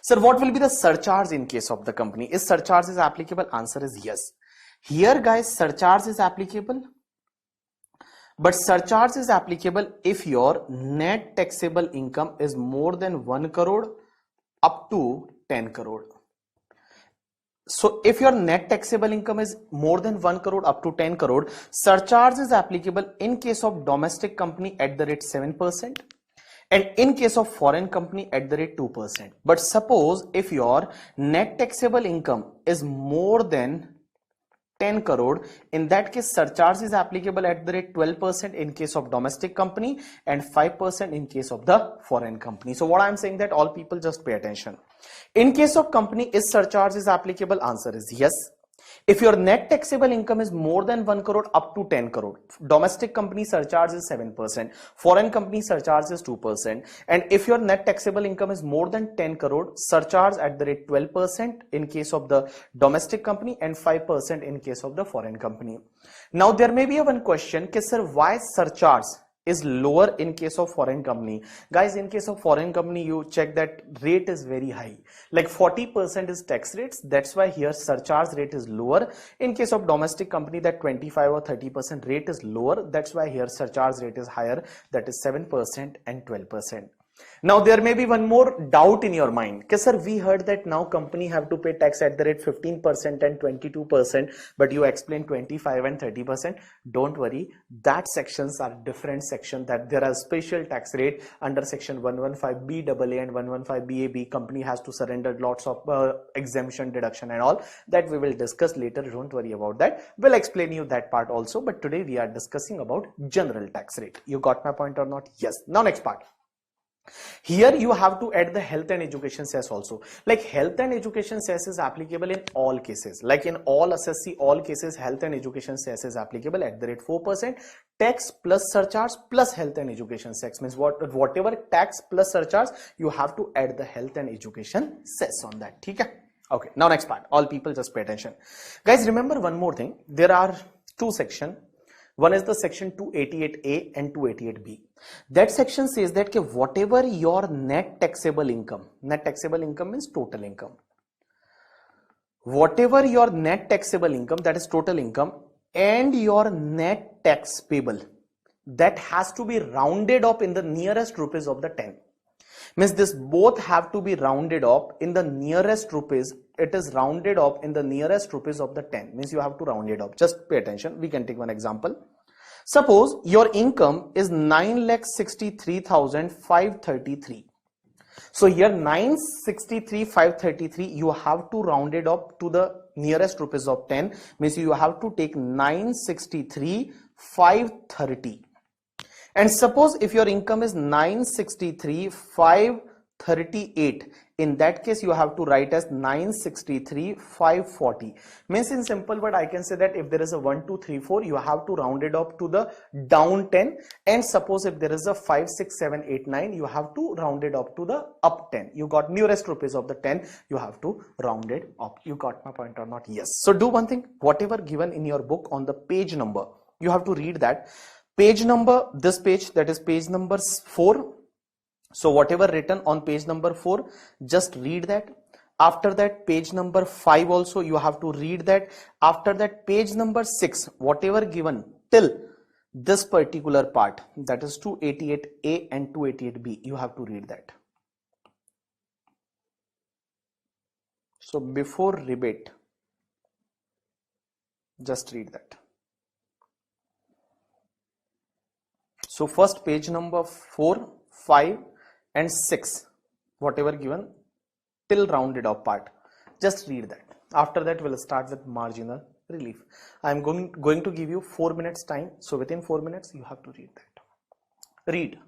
Speaker 1: Sir, what will be the surcharge in case of the company? Is surcharge is applicable? Answer is yes. Here guys, surcharge is applicable, but surcharge is applicable if your net taxable income is more than 1 crore up to 10 crore. So if your net taxable income is more than 1 crore up to 10 crore, surcharge is applicable in case of domestic company at the rate 7%. And in case of foreign company at the rate 2%. But suppose if your net taxable income is more than 10 crore, in that case surcharge is applicable at the rate 12% in case of domestic company and 5% in case of the foreign company. So what I am saying that all people just pay attention. In case of company, is surcharge is applicable? Answer is yes. If your net taxable income is more than 1 crore up to 10 crore, domestic company surcharge is 7%, foreign company surcharge is 2%, and if your net taxable income is more than 10 crore, surcharge at the rate 12% in case of the domestic company and 5% in case of the foreign company. Now there may be one question, sir, why surcharge is lower in case of foreign company? Guys, in case of foreign company, you check that rate is very high, like 40% is tax rates, that's why here surcharge rate is lower. In case of domestic company, that 25 or 30% rate is lower, that's why here surcharge rate is higher, that is 7% and 12%. Now there may be one more doubt in your mind, okay sir, we heard that now company have to pay tax at the rate 15% and 22%, but you explained 25 and 30%. Don't worry, that sections are different section, that there are special tax rate under section 115BAA and 115BAB. Company has to surrender lots of exemption, deduction and all that we will discuss later. Don't worry about that, we'll explain you that part also, but today we are discussing about general tax rate. You got my point or not? Yes. Now next part. Here you have to add the health and education cess also. Like health and education cess is applicable in all cases. Like in all SSC, all cases, health and education cess is applicable at the rate 4%. Tax plus surcharge plus health and education cess means whatever tax plus surcharge, you have to add the health and education cess on that. Okay. Okay. Now next part. All people just pay attention. Guys, remember one more thing. There are two sections. One is the section 288A and 288B. That section says that whatever your net taxable income means total income. Whatever your net taxable income, that is total income, and your net tax payable, that has to be rounded up in the nearest rupees of the 10. Means this both have to be rounded up in the nearest rupees. It is rounded up in the nearest rupees of the 10. Means you have to round it up. Just pay attention. We can take one example. Suppose your income is 9,63,533. So here 963,533, you have to round it up to the nearest rupees of 10. Means you have to take 963,530. And suppose if your income is 963,538, in that case you have to write as 963,540. Means in simple word I can say that if there is a 1, 2, 3, 4, you have to round it up to the down 10. And suppose if there is a 5, 6, 7, 8, 9, you have to round it up to the up 10. You got nearest rupees of the 10, you have to round it up. You got my point or not? Yes. So do one thing, whatever given in your book on the page number, you have to read that. Page number, this page, that is page number 4. So whatever written on page number 4, just read that. After that, page number 5 also you have to read that. After that, page number 6, whatever given till this particular part, that is 288A and 288B, you have to read that. So before rebate, just read that. So first page number 4, 5 and 6, whatever given till rounded up part, just read that. After that we'll start with marginal relief. I'm going to give you 4 minutes time. So within 4 minutes you have to read that. Read.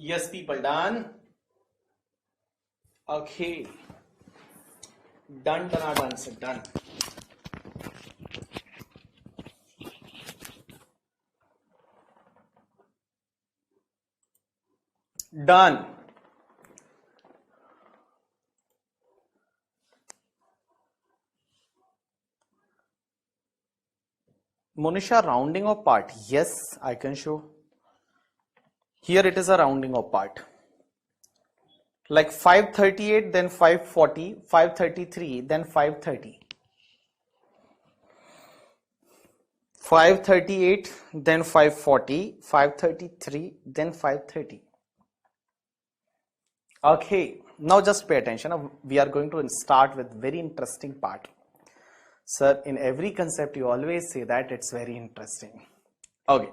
Speaker 1: Yes, people, done. Okay, done, sir, done. Done. Monisha, rounding of part. Yes, I can show. Here it is a rounding of part. Like 538, then 540, 533, then 530. 538, then 540, 533, then 530. Okay, now just pay attention. We are going to start with very interesting part. Sir, in every concept you always say that it's very interesting. Okay,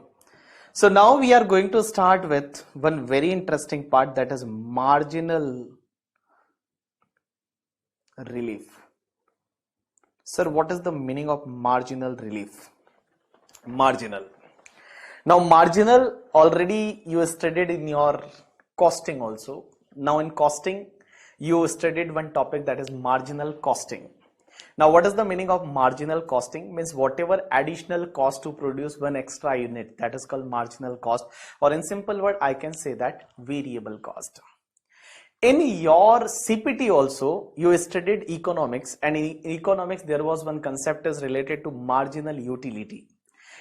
Speaker 1: so now we are going to start with one very interesting part, that is marginal relief. Sir, what is the meaning of marginal relief? Marginal. Now marginal already you studied in your costing also. Now in costing you studied one topic, that is marginal costing. Now what is the meaning of marginal costing? Means whatever additional cost to produce one extra unit, that is called marginal cost, or in simple word I can say that variable cost. In your CPT also you studied economics, and in economics there was one concept is related to marginal utility.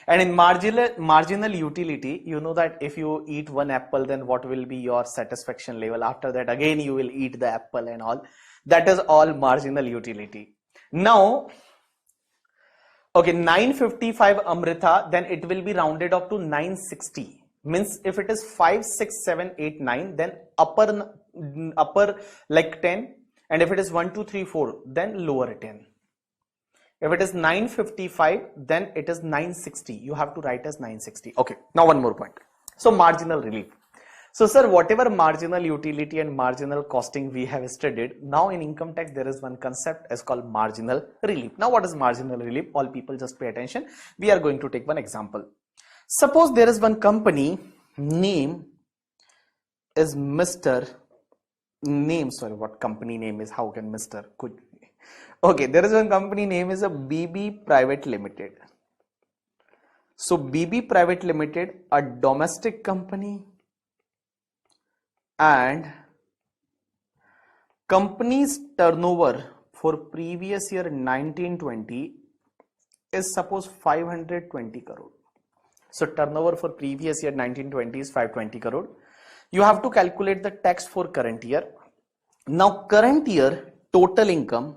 Speaker 1: And in marginal utility, you know that if you eat one apple, then what will be your satisfaction level? After that again you will eat the apple and all. That is all marginal utility. Now, okay, 955 Amrita, then it will be rounded up to 960. Means if it is 5, 6, 7, 8, 9, then upper like 10, and if it is 1, 2, 3, 4, then lower 10. If it is 955, then it is 960. You have to write as 960. Okay, now one more point. So marginal relief. So sir, whatever marginal utility and marginal costing we have studied, now in income tax there is one concept is called marginal relief. Now what is marginal relief? All people just pay attention. We are going to take one example. Suppose there is one company, name is Mr. Name, sorry, what company name is, how can Mr. could. Okay, there is one company name is a BB Private Limited. So BB Private Limited, a domestic company, and company's turnover for previous year 1920 is suppose 520 crore. So turnover for previous year 1920 is 520 crore. You have to calculate the tax for current year. Now current year total income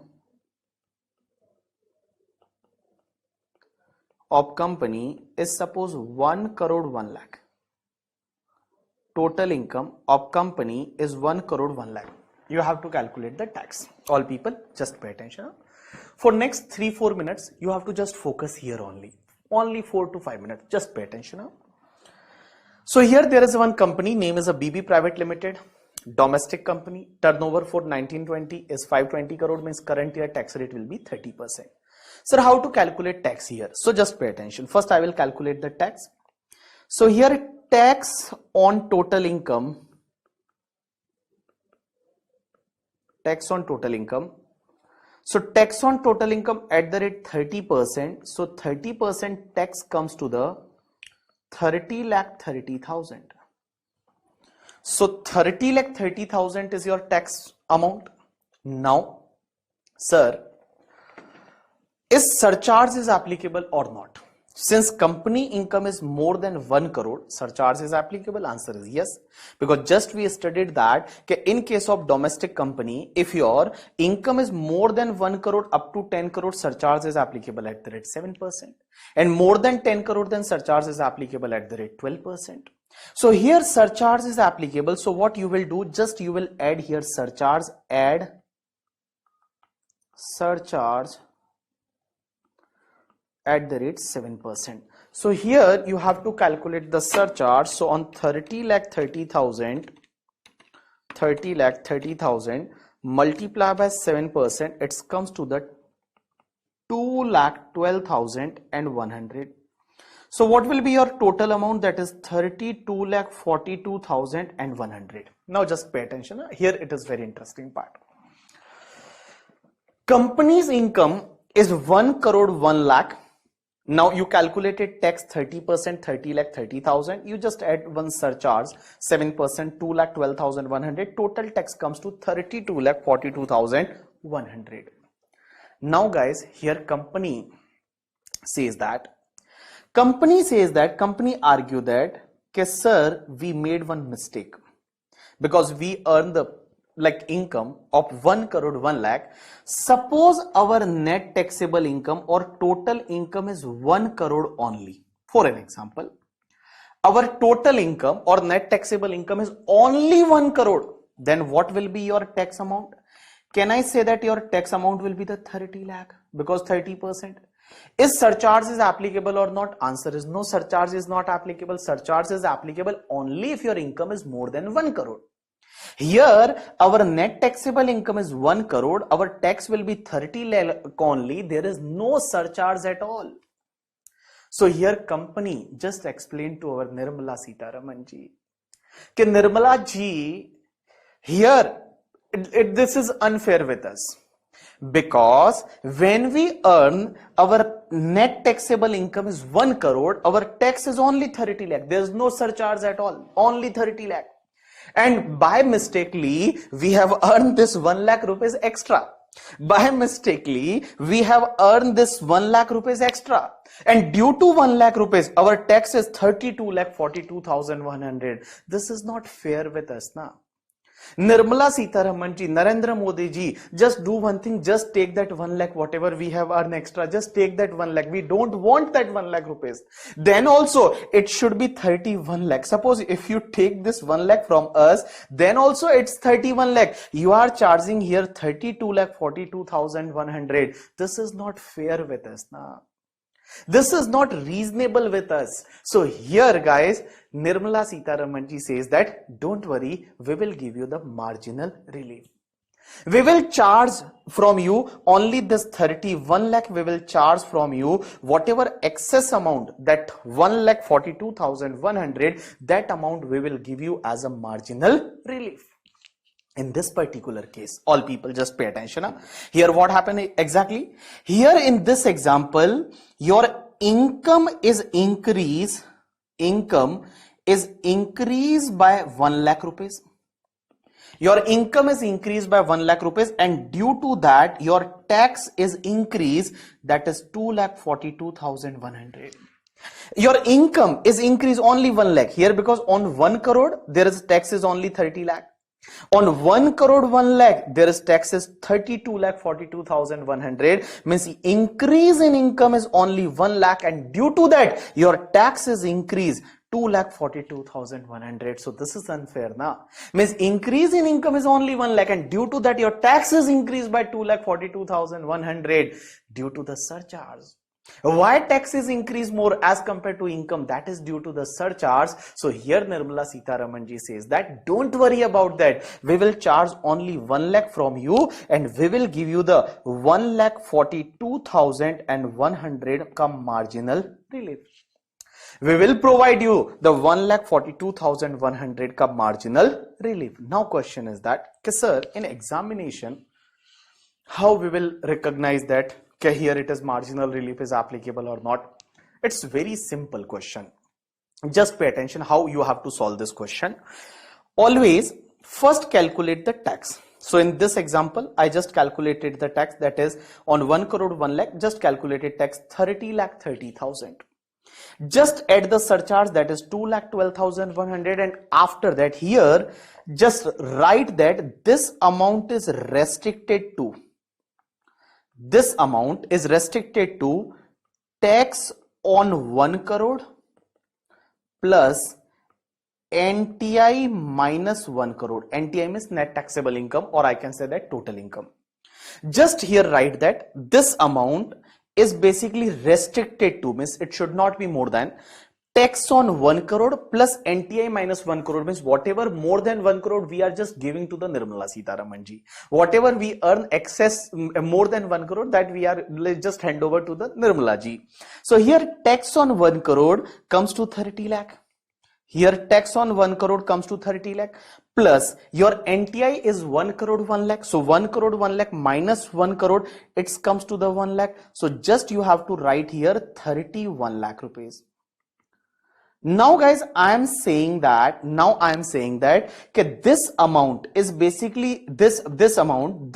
Speaker 1: of company is suppose 1 crore 1 lakh. Total income of company is 1 crore 1 lakh. You have to calculate the tax. All people just pay attention. For next 3-4 minutes you have to just focus here only 4 to 5 minutes. Just pay attention. So here there is one company name is a BB Private Limited, domestic company, turnover for 1920 is 520 crore, means current year tax rate will be 30%. Sir, how to calculate tax here? So just pay attention. First I will calculate the tax. So here tax on total income, tax on total income. So tax on total income at the rate 30%. So 30% tax comes to the 30,30,000. So 30,30,000 is your tax amount. Now, sir, is surcharge is applicable or not? Since company income is more than 1 crore, surcharge is applicable? Answer is yes. Because just we studied that in case of domestic company, if your income is more than 1 crore up to 10 crore, surcharge is applicable at the rate 7%. And more than 10 crore, then surcharge is applicable at the rate 12%. So here surcharge is applicable. So what you will do, just you will add here surcharge, add surcharge at the rate 7%. So here you have to calculate the surcharge. So on 30,30,000 multiply by 7%, it comes to the 2,12,100. So what will be your total amount? That is 32,42,100. Now just pay attention. Here it is very interesting part. Company's income is 1 crore 1 lakh. Now you calculated tax 30%, 30 lakh 30,000. You just add one surcharge 7%, 2 lakh 12,100. Total tax comes to 32 lakh 42,100. Now guys, here company argue that, okay, sir, we made one mistake because we earned the income of 1 crore 1 lakh. Suppose our net taxable income or total income is 1 crore only. For an example, our total income or net taxable income is only 1 crore. Then what will be your tax amount? Can I say that your tax amount will be the 30 lakh because 30%? Is surcharge is applicable or not? Answer is no, surcharge is not applicable. Surcharge is applicable only if your income is more than 1 crore. Here our net taxable income is 1 crore. Our tax will be 30 lakh only. There is no surcharge at all. So here company just explained to our Nirmala Sitharaman ji, कि Nirmala ji, here this is unfair with us. Because when we earn our net taxable income is 1 crore, our tax is only 30 lakh. There is no surcharge at all, only 30 lakh. And by mistakenly, we have earned this 1 lakh rupees extra. By mistakenly, we have earned this 1 lakh rupees extra. And due to 1 lakh rupees, our tax is 32 lakh 42,100. This is not fair with us now. Nirmala Sitharaman ji, Narendra Modi ji, just do one thing, just take that 1 lakh, whatever we have earned extra, just take that 1 lakh. We don't want that 1 lakh rupees. Then also, it should be 31 lakh. Suppose if you take this 1 lakh from us, then also it's 31 lakh. You are charging here 32 lakh 42,100. This is not fair with us now. This is not reasonable with us. So here guys, Nirmala Sitharaman ji says that don't worry, we will give you the marginal relief. We will charge from you only this 31 lakh. We will charge from you whatever excess amount, that 1 lakh 42,100, that amount we will give you as a marginal relief. In this particular case, all people just pay attention. Here what happened exactly? Here in this example, your income is increased by 1 lakh rupees. Your income is increased by 1 lakh rupees, and due to that, your tax is increased, that is 2,42,100. Your income is increased only 1 lakh here, because on 1 crore, there is tax is only 30 lakh. On 1 crore 1 lakh, there is tax is 32 lakh 42,100. Means increase in income is only 1 lakh, and due to that, your tax is increased 2 lakh 42,100. So this is unfair now. Means increase in income is only 1 lakh, and due to that, your tax is increased by 2 lakh 42,100 due to the surcharge. Why tax is increased more as compared to income? That is due to the surcharge. So here Nirmala Sitharaman ji says that don't worry about that. We will charge only 1 lakh from you, and we will give you the 1 lakh 42,100 come marginal relief. We will provide you the 1 lakh 42,100 come marginal relief. Now question is that, sir, in examination, how we will recognize that here it is marginal relief is applicable or not? It's very simple question. Just pay attention how you have to solve this question. Always first calculate the tax. So in this example, I just calculated the tax, that is on 1 crore 1 lakh, just calculated tax 30 lakh 30,000. Just add the surcharge, that is 2 lakh 12,100, and after that here just write that this amount is restricted to. This amount is restricted to tax on 1 crore plus NTI minus 1 crore. NTI means net taxable income, or I can say that total income. Just here write that this amount is basically restricted to, means it should not be more than tax on 1 crore plus NTI minus 1 crore means whatever more than 1 crore we are just giving to the Nirmala Sitharaman ji. Whatever we earn excess more than 1 crore that we are just hand over to the Nirmala ji. So here tax on 1 crore comes to 30 lakh. Here tax on 1 crore comes to 30 lakh plus your NTI is 1 crore 1 lakh. So 1 crore 1 lakh minus 1 crore it comes to the 1 lakh. So just you have to write here 31 lakh rupees. Now guys, I am saying that okay, this amount is basically this amount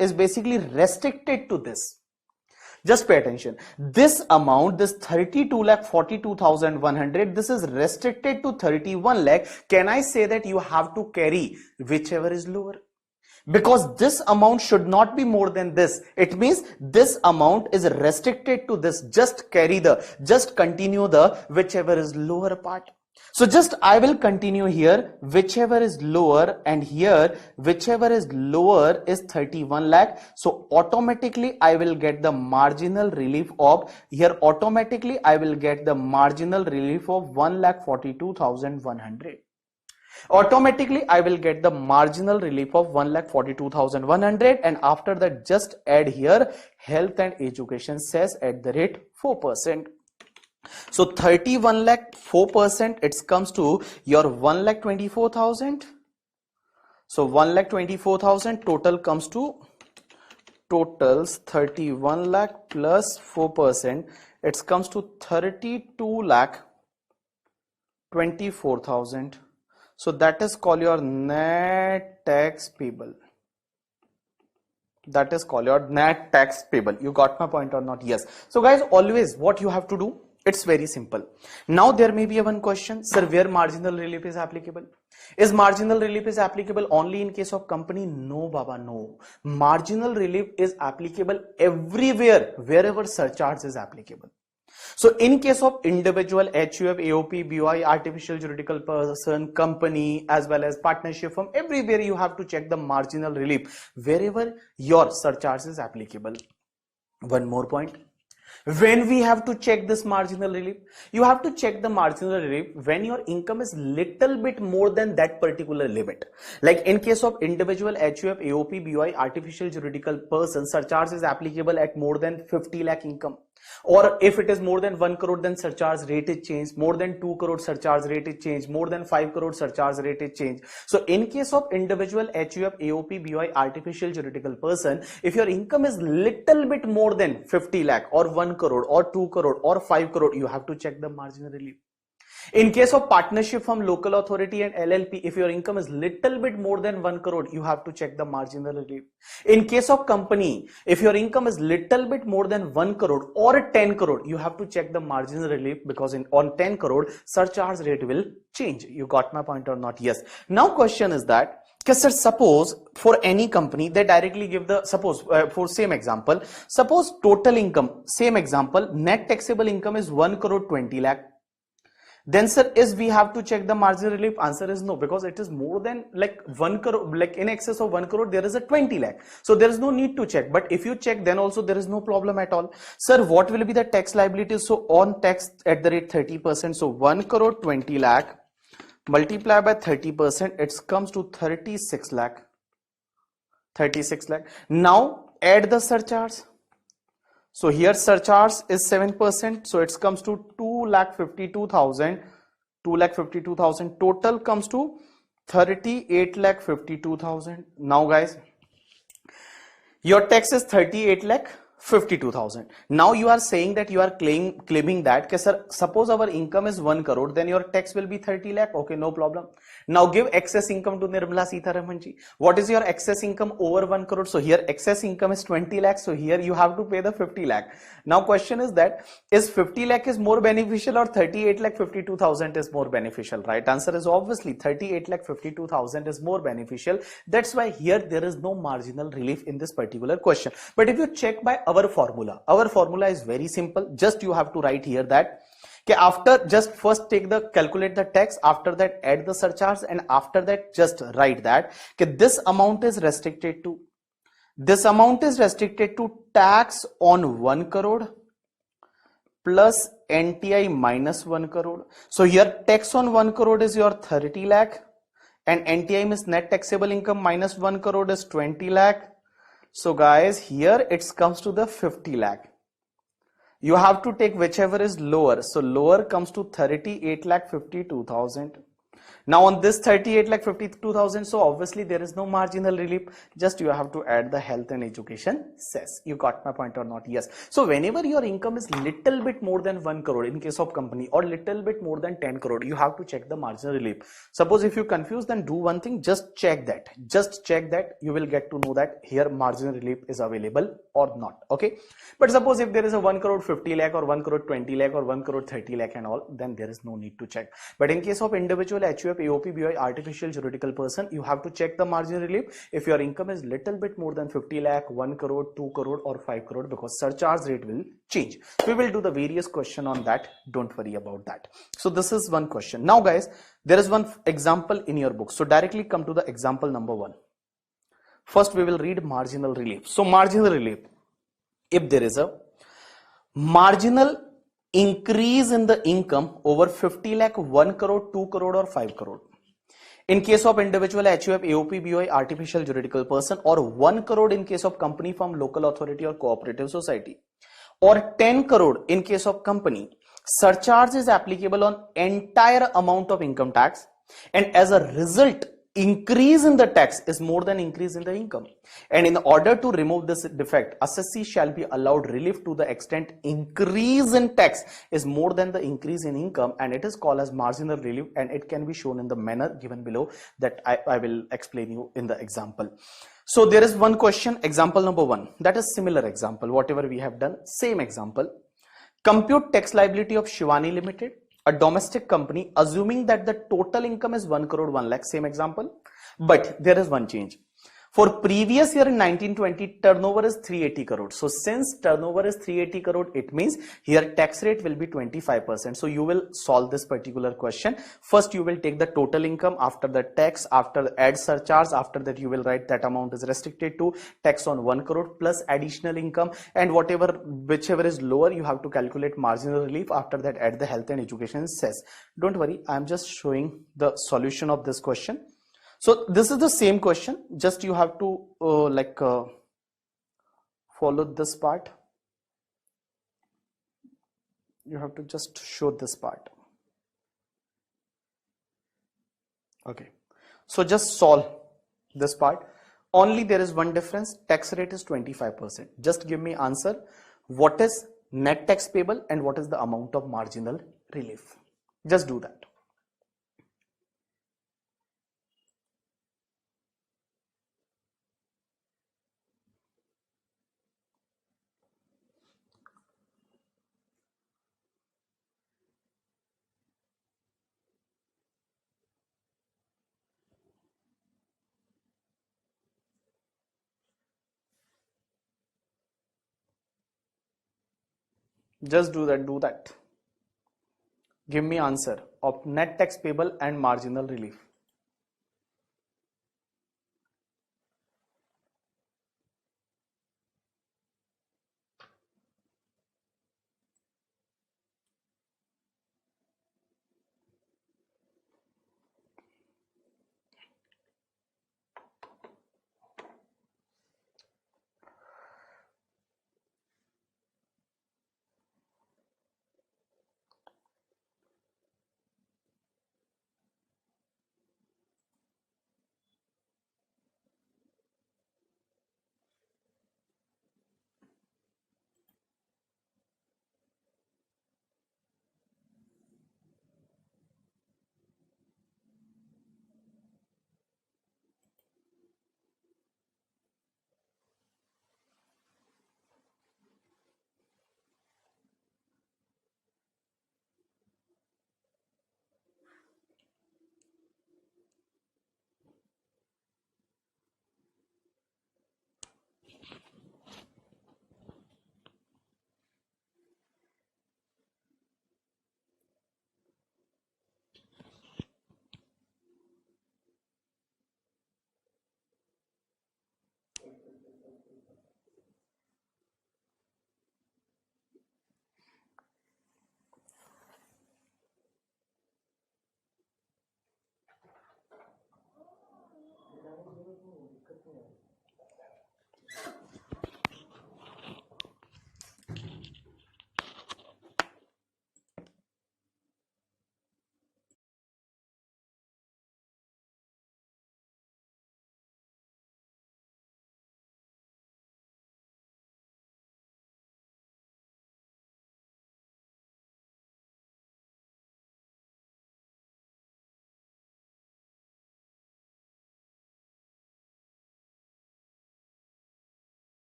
Speaker 1: is basically restricted to this. Just pay attention. This amount, this 32,42,100, this is restricted to 31 lakh. Can I say that you have to carry whichever is lower? Because this amount should not be more than this. It means this amount is restricted to this. Just continue the whichever is lower part. So just I will continue here, whichever is lower, and here whichever is lower is 31 lakh. So automatically I will get the marginal relief of, here automatically I will get the marginal relief of 1,42,100. Automatically I will get the marginal relief of 1,42,100, and after that just add here health and education cess at the rate 4%. So 31 lakh 4%, it comes to your 1,24,000. So 1,24,000 total comes to, totals 31 lakh plus 4%, it comes to 32,24,000. So that is called your net tax payable. That is called your net tax payable. You got my point or not? Yes. So guys, always what you have to do, it's very simple. Now there may be one question, sir, where marginal relief is applicable? Is marginal relief is applicable only in case of company? No, Baba, no. Marginal relief is applicable everywhere, wherever surcharge is applicable. So in case of individual, HUF, AOP, BOI, artificial juridical person, company, as well as partnership firm, everywhere you have to check the marginal relief, wherever your surcharge is applicable. One more point. When we have to check this marginal relief, you have to check the marginal relief when your income is little bit more than that particular limit. Like in case of individual, HUF, AOP, BOI, artificial juridical person, surcharge is applicable at more than 50 lakh income. Or if it is more than 1 crore, then surcharge rate is changed. More than 2 crore, surcharge rate is changed. More than 5 crore, surcharge rate is changed. So in case of individual, HUF, AOP, BOI, artificial juridical person, if your income is little bit more than 50 lakh or 1 crore or 2 crore or 5 crore, you have to check the marginal relief. In case of partnership firm, local authority and LLP, if your income is little bit more than 1 crore, you have to check the marginal relief. In case of company, if your income is little bit more than 1 crore or 10 crore, you have to check the marginal relief, because on 10 crore, surcharge rate will change. You got my point or not? Yes. Now question is that, because sir, suppose for any company, they directly give the, suppose for same example, suppose total income, same example, net taxable income is 1 crore 20 lakh. Then sir, is we have to check the marginal relief? Answer is no, because it is more than like 1 crore, like in excess of 1 crore, there is a 20 lakh. So there is no need to check. But if you check, then also there is no problem at all. Sir, what will be the tax liabilities? So on tax at the rate 30%. So 1 crore 20 lakh multiply by 30%, it comes to 36 lakh. 36 lakh. Now add the surcharge. So here surcharge is 7%, so it comes to 2,52,000. 2,52,000 total comes to 38,52,000. Now guys, your tax is 38,52,000. Now you are saying that you are claiming that, okay, sir, suppose our income is 1 crore, then your tax will be 30 lakh. Okay, no problem. Now give excess income to Nirmala Sitharaman ji. What is your excess income over 1 crore? So here excess income is 20 lakh. So here you have to pay the 50 lakh. Now question is that, is 50 lakh is more beneficial or 38,52,000 is more beneficial? Right answer is obviously 38,52,000 is more beneficial. That's why here there is no marginal relief in this particular question. But if you check by our formula is very simple. Just you have to write here that, okay, after just first calculate the tax, after that add the surcharge, and after that just write that, okay, this amount is restricted to tax on 1 crore plus NTI minus 1 crore. So here tax on 1 crore is your 30 lakh and NTI means net taxable income minus 1 crore is 20 lakh. So guys, here it comes to the 50 lakh. You have to take whichever is lower. So lower comes to 38 lakh 52,000. Now on this 38 lakh 52,000, so obviously there is no marginal relief. Just you have to add the health and education cess. You got my point or not? Yes. So whenever your income is little bit more than 1 crore in case of company or little bit more than 10 crore, you have to check the marginal relief. Suppose if you confuse, then do one thing, just check that. Just check that. You will get to know that here marginal relief is available or not. Okay. But suppose if there is a 1 crore 50 lakh or 1 crore 20 lakh or 1 crore 30 lakh and all, then there is no need to check. But in case of individual HUF, AOP, BOI, artificial juridical person, you have to check the marginal relief if your income is little bit more than 50 lakh, 1 crore, 2 crore or 5 crore, because surcharge rate will change. We will do the various question on that. Don't worry about that. So this is one question. Now guys, there is one example in your book. So directly come to the example number 1. First we will read marginal relief. So marginal relief, if there is a marginal increase in the income over 50 lakh, 1 crore, 2 crore or 5 crore. In case of individual HUF, AOP, BOI, artificial juridical person, or 1 crore in case of company, firm, local authority or cooperative society, or 10 crore in case of company, surcharge is applicable on entire amount of income tax, and as a result increase in the tax is more than increase in the income, and in order to remove this defect, assessee shall be allowed relief to the extent increase in tax is more than the increase in income, and it is called as marginal relief, and it can be shown in the manner given below that I will explain you in the example. So there is one question, example number 1, that is similar example, whatever we have done, same example. Compute tax liability of Shivani Limited, a domestic company, assuming that the total income is 1 crore 1 lakh, same example, but there is one change. For previous year in 1920, turnover is 380 crore. So since turnover is 380 crore, it means here tax rate will be 25%. So you will solve this particular question. First, you will take the total income, after the tax, after the add surcharge, after that you will write that amount is restricted to tax on 1 crore plus additional income, and whichever is lower, you have to calculate marginal relief. After that, add the health and education cess. Don't worry, I am just showing the solution of this question. So this is the same question, just you have to follow this part. You have to just show this part. Okay, so just solve this part. Only there is one difference, tax rate is 25%. Just give me answer, what is net tax payable and what is the amount of marginal relief. Just do that. Just do that. Give me answer of net tax payable and marginal relief.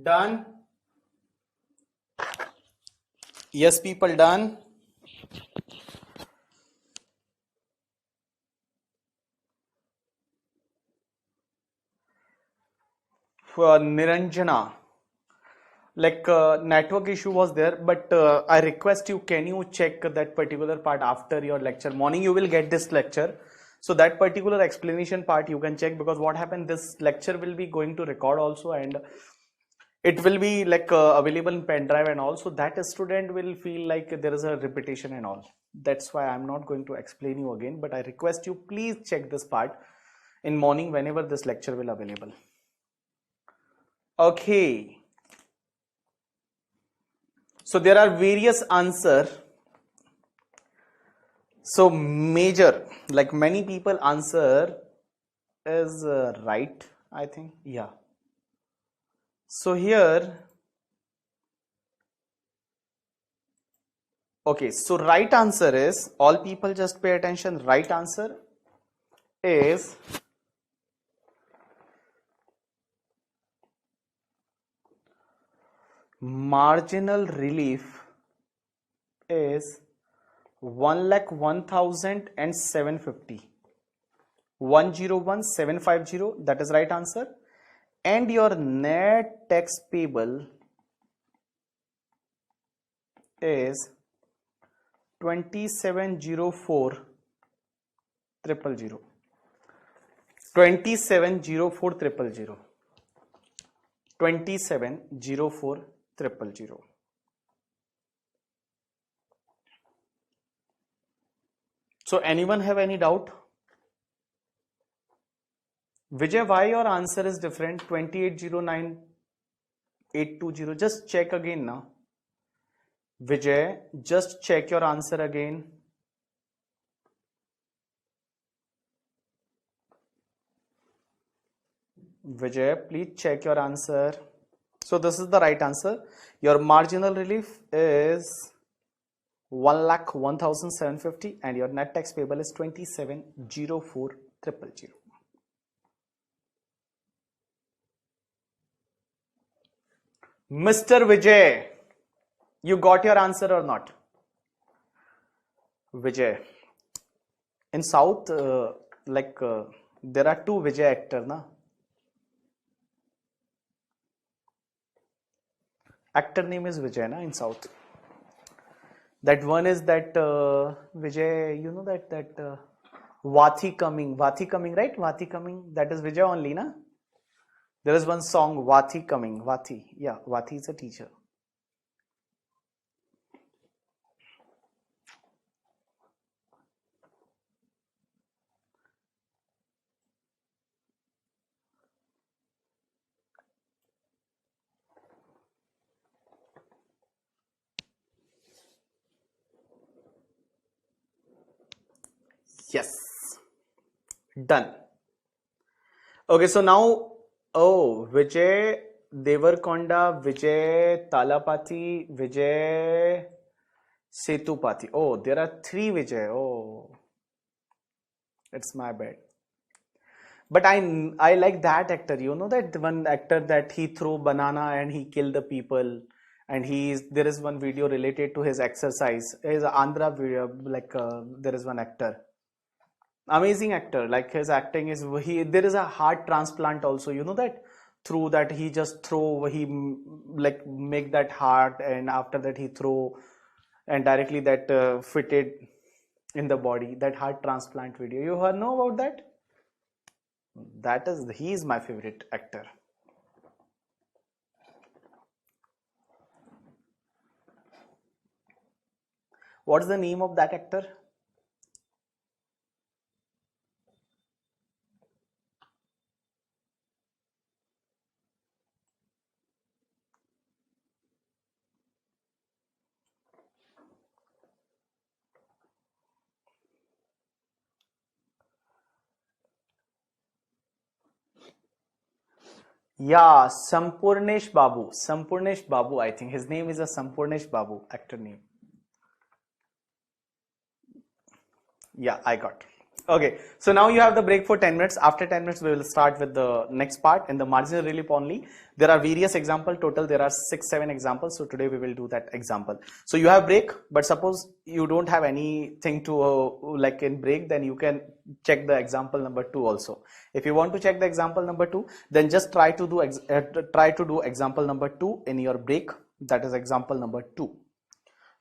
Speaker 1: Done? Yes, people, done? For Niranjana, like network issue was there, but I request you, can you check that particular part after your lecture? Morning you will get this lecture, so that particular explanation part you can check, because what happened, this lecture will be going to record also, and it will be like available in pen drive, and also that a student will feel like there is a repetition and all. That's why I'm not going to explain you again, but I request you, please check this part in morning whenever this lecture will available. Okay, so there are various answer. So major, like many people answer is right, I think. Yeah. So here, okay, so right answer is, all people just pay attention, right answer is marginal relief is 1,01,750. 101,750, that is right answer. And your net tax payable is 2704,000. 2704,000. 2704,000. So anyone have any doubt? Vijay, why your answer is different? 2809,820. Just check again now. Vijay, just check your answer again. Vijay, please check your answer. So this is the right answer. Your marginal relief is 1,01,750 and your net tax payable is 2704,000. Mr. Vijay, you got your answer or not? Vijay, in South, there are two Vijay actors, na? Actor name is Vijay, na, in South. That one is that Vijay, you know that Vathi coming, right? Vathi coming. That is Vijay only, na? There is one song, Vathi coming. Vathi, yeah, Vathi is a teacher. Yes, done. Okay, so now, oh, Vijay Devarkonda, Vijay Talapati, Vijay Setupati. Oh, there are three Vijay. Oh, it's my bad. But I like that actor. You know that one actor that he threw banana and he killed the people, and there is one video related to his exercise. His Andhra video, there is one actor. Amazing actor, like his acting is, there is a heart transplant also, you know that, through that he like make that heart, and after that he throw, and directly that fitted in the body, that heart transplant video. You heard know about that? He is my favorite actor. What's the name of that actor? Yeah, Sampurnesh Babu. Sampurnesh Babu, I think. His name is a Sampurnesh Babu, actor name. Yeah, I got. Okay, so now you have the break for 10 minutes. After 10 minutes, we will start with the next part in the marginal relief only. There are various examples. Total, there are 6-7 examples. So today we will do that example. So you have break, but suppose you don't have anything to like in break, then you can check the example number 2 also. If you want to check the example number 2, then just try to do example number 2 in your break. That is example number 2.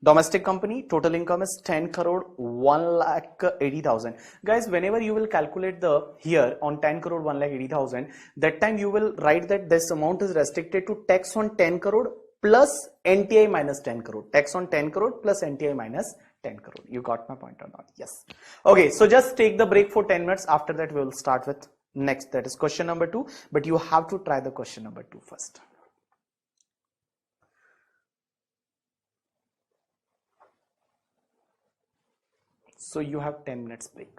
Speaker 1: Domestic company, total income is 10 crore 1,80,000. Guys, whenever you will calculate the here on 10 crore 1,80,000, that time you will write that this amount is restricted to tax on 10 crore plus NTI minus 10 crore. Tax on 10 crore plus NTI minus 10 crore. You got my point or not? Yes. Okay, so just take the break for 10 minutes. After that, we will start with next. That is question number 2. But you have to try the question number 2 first. So you have 10 minutes break.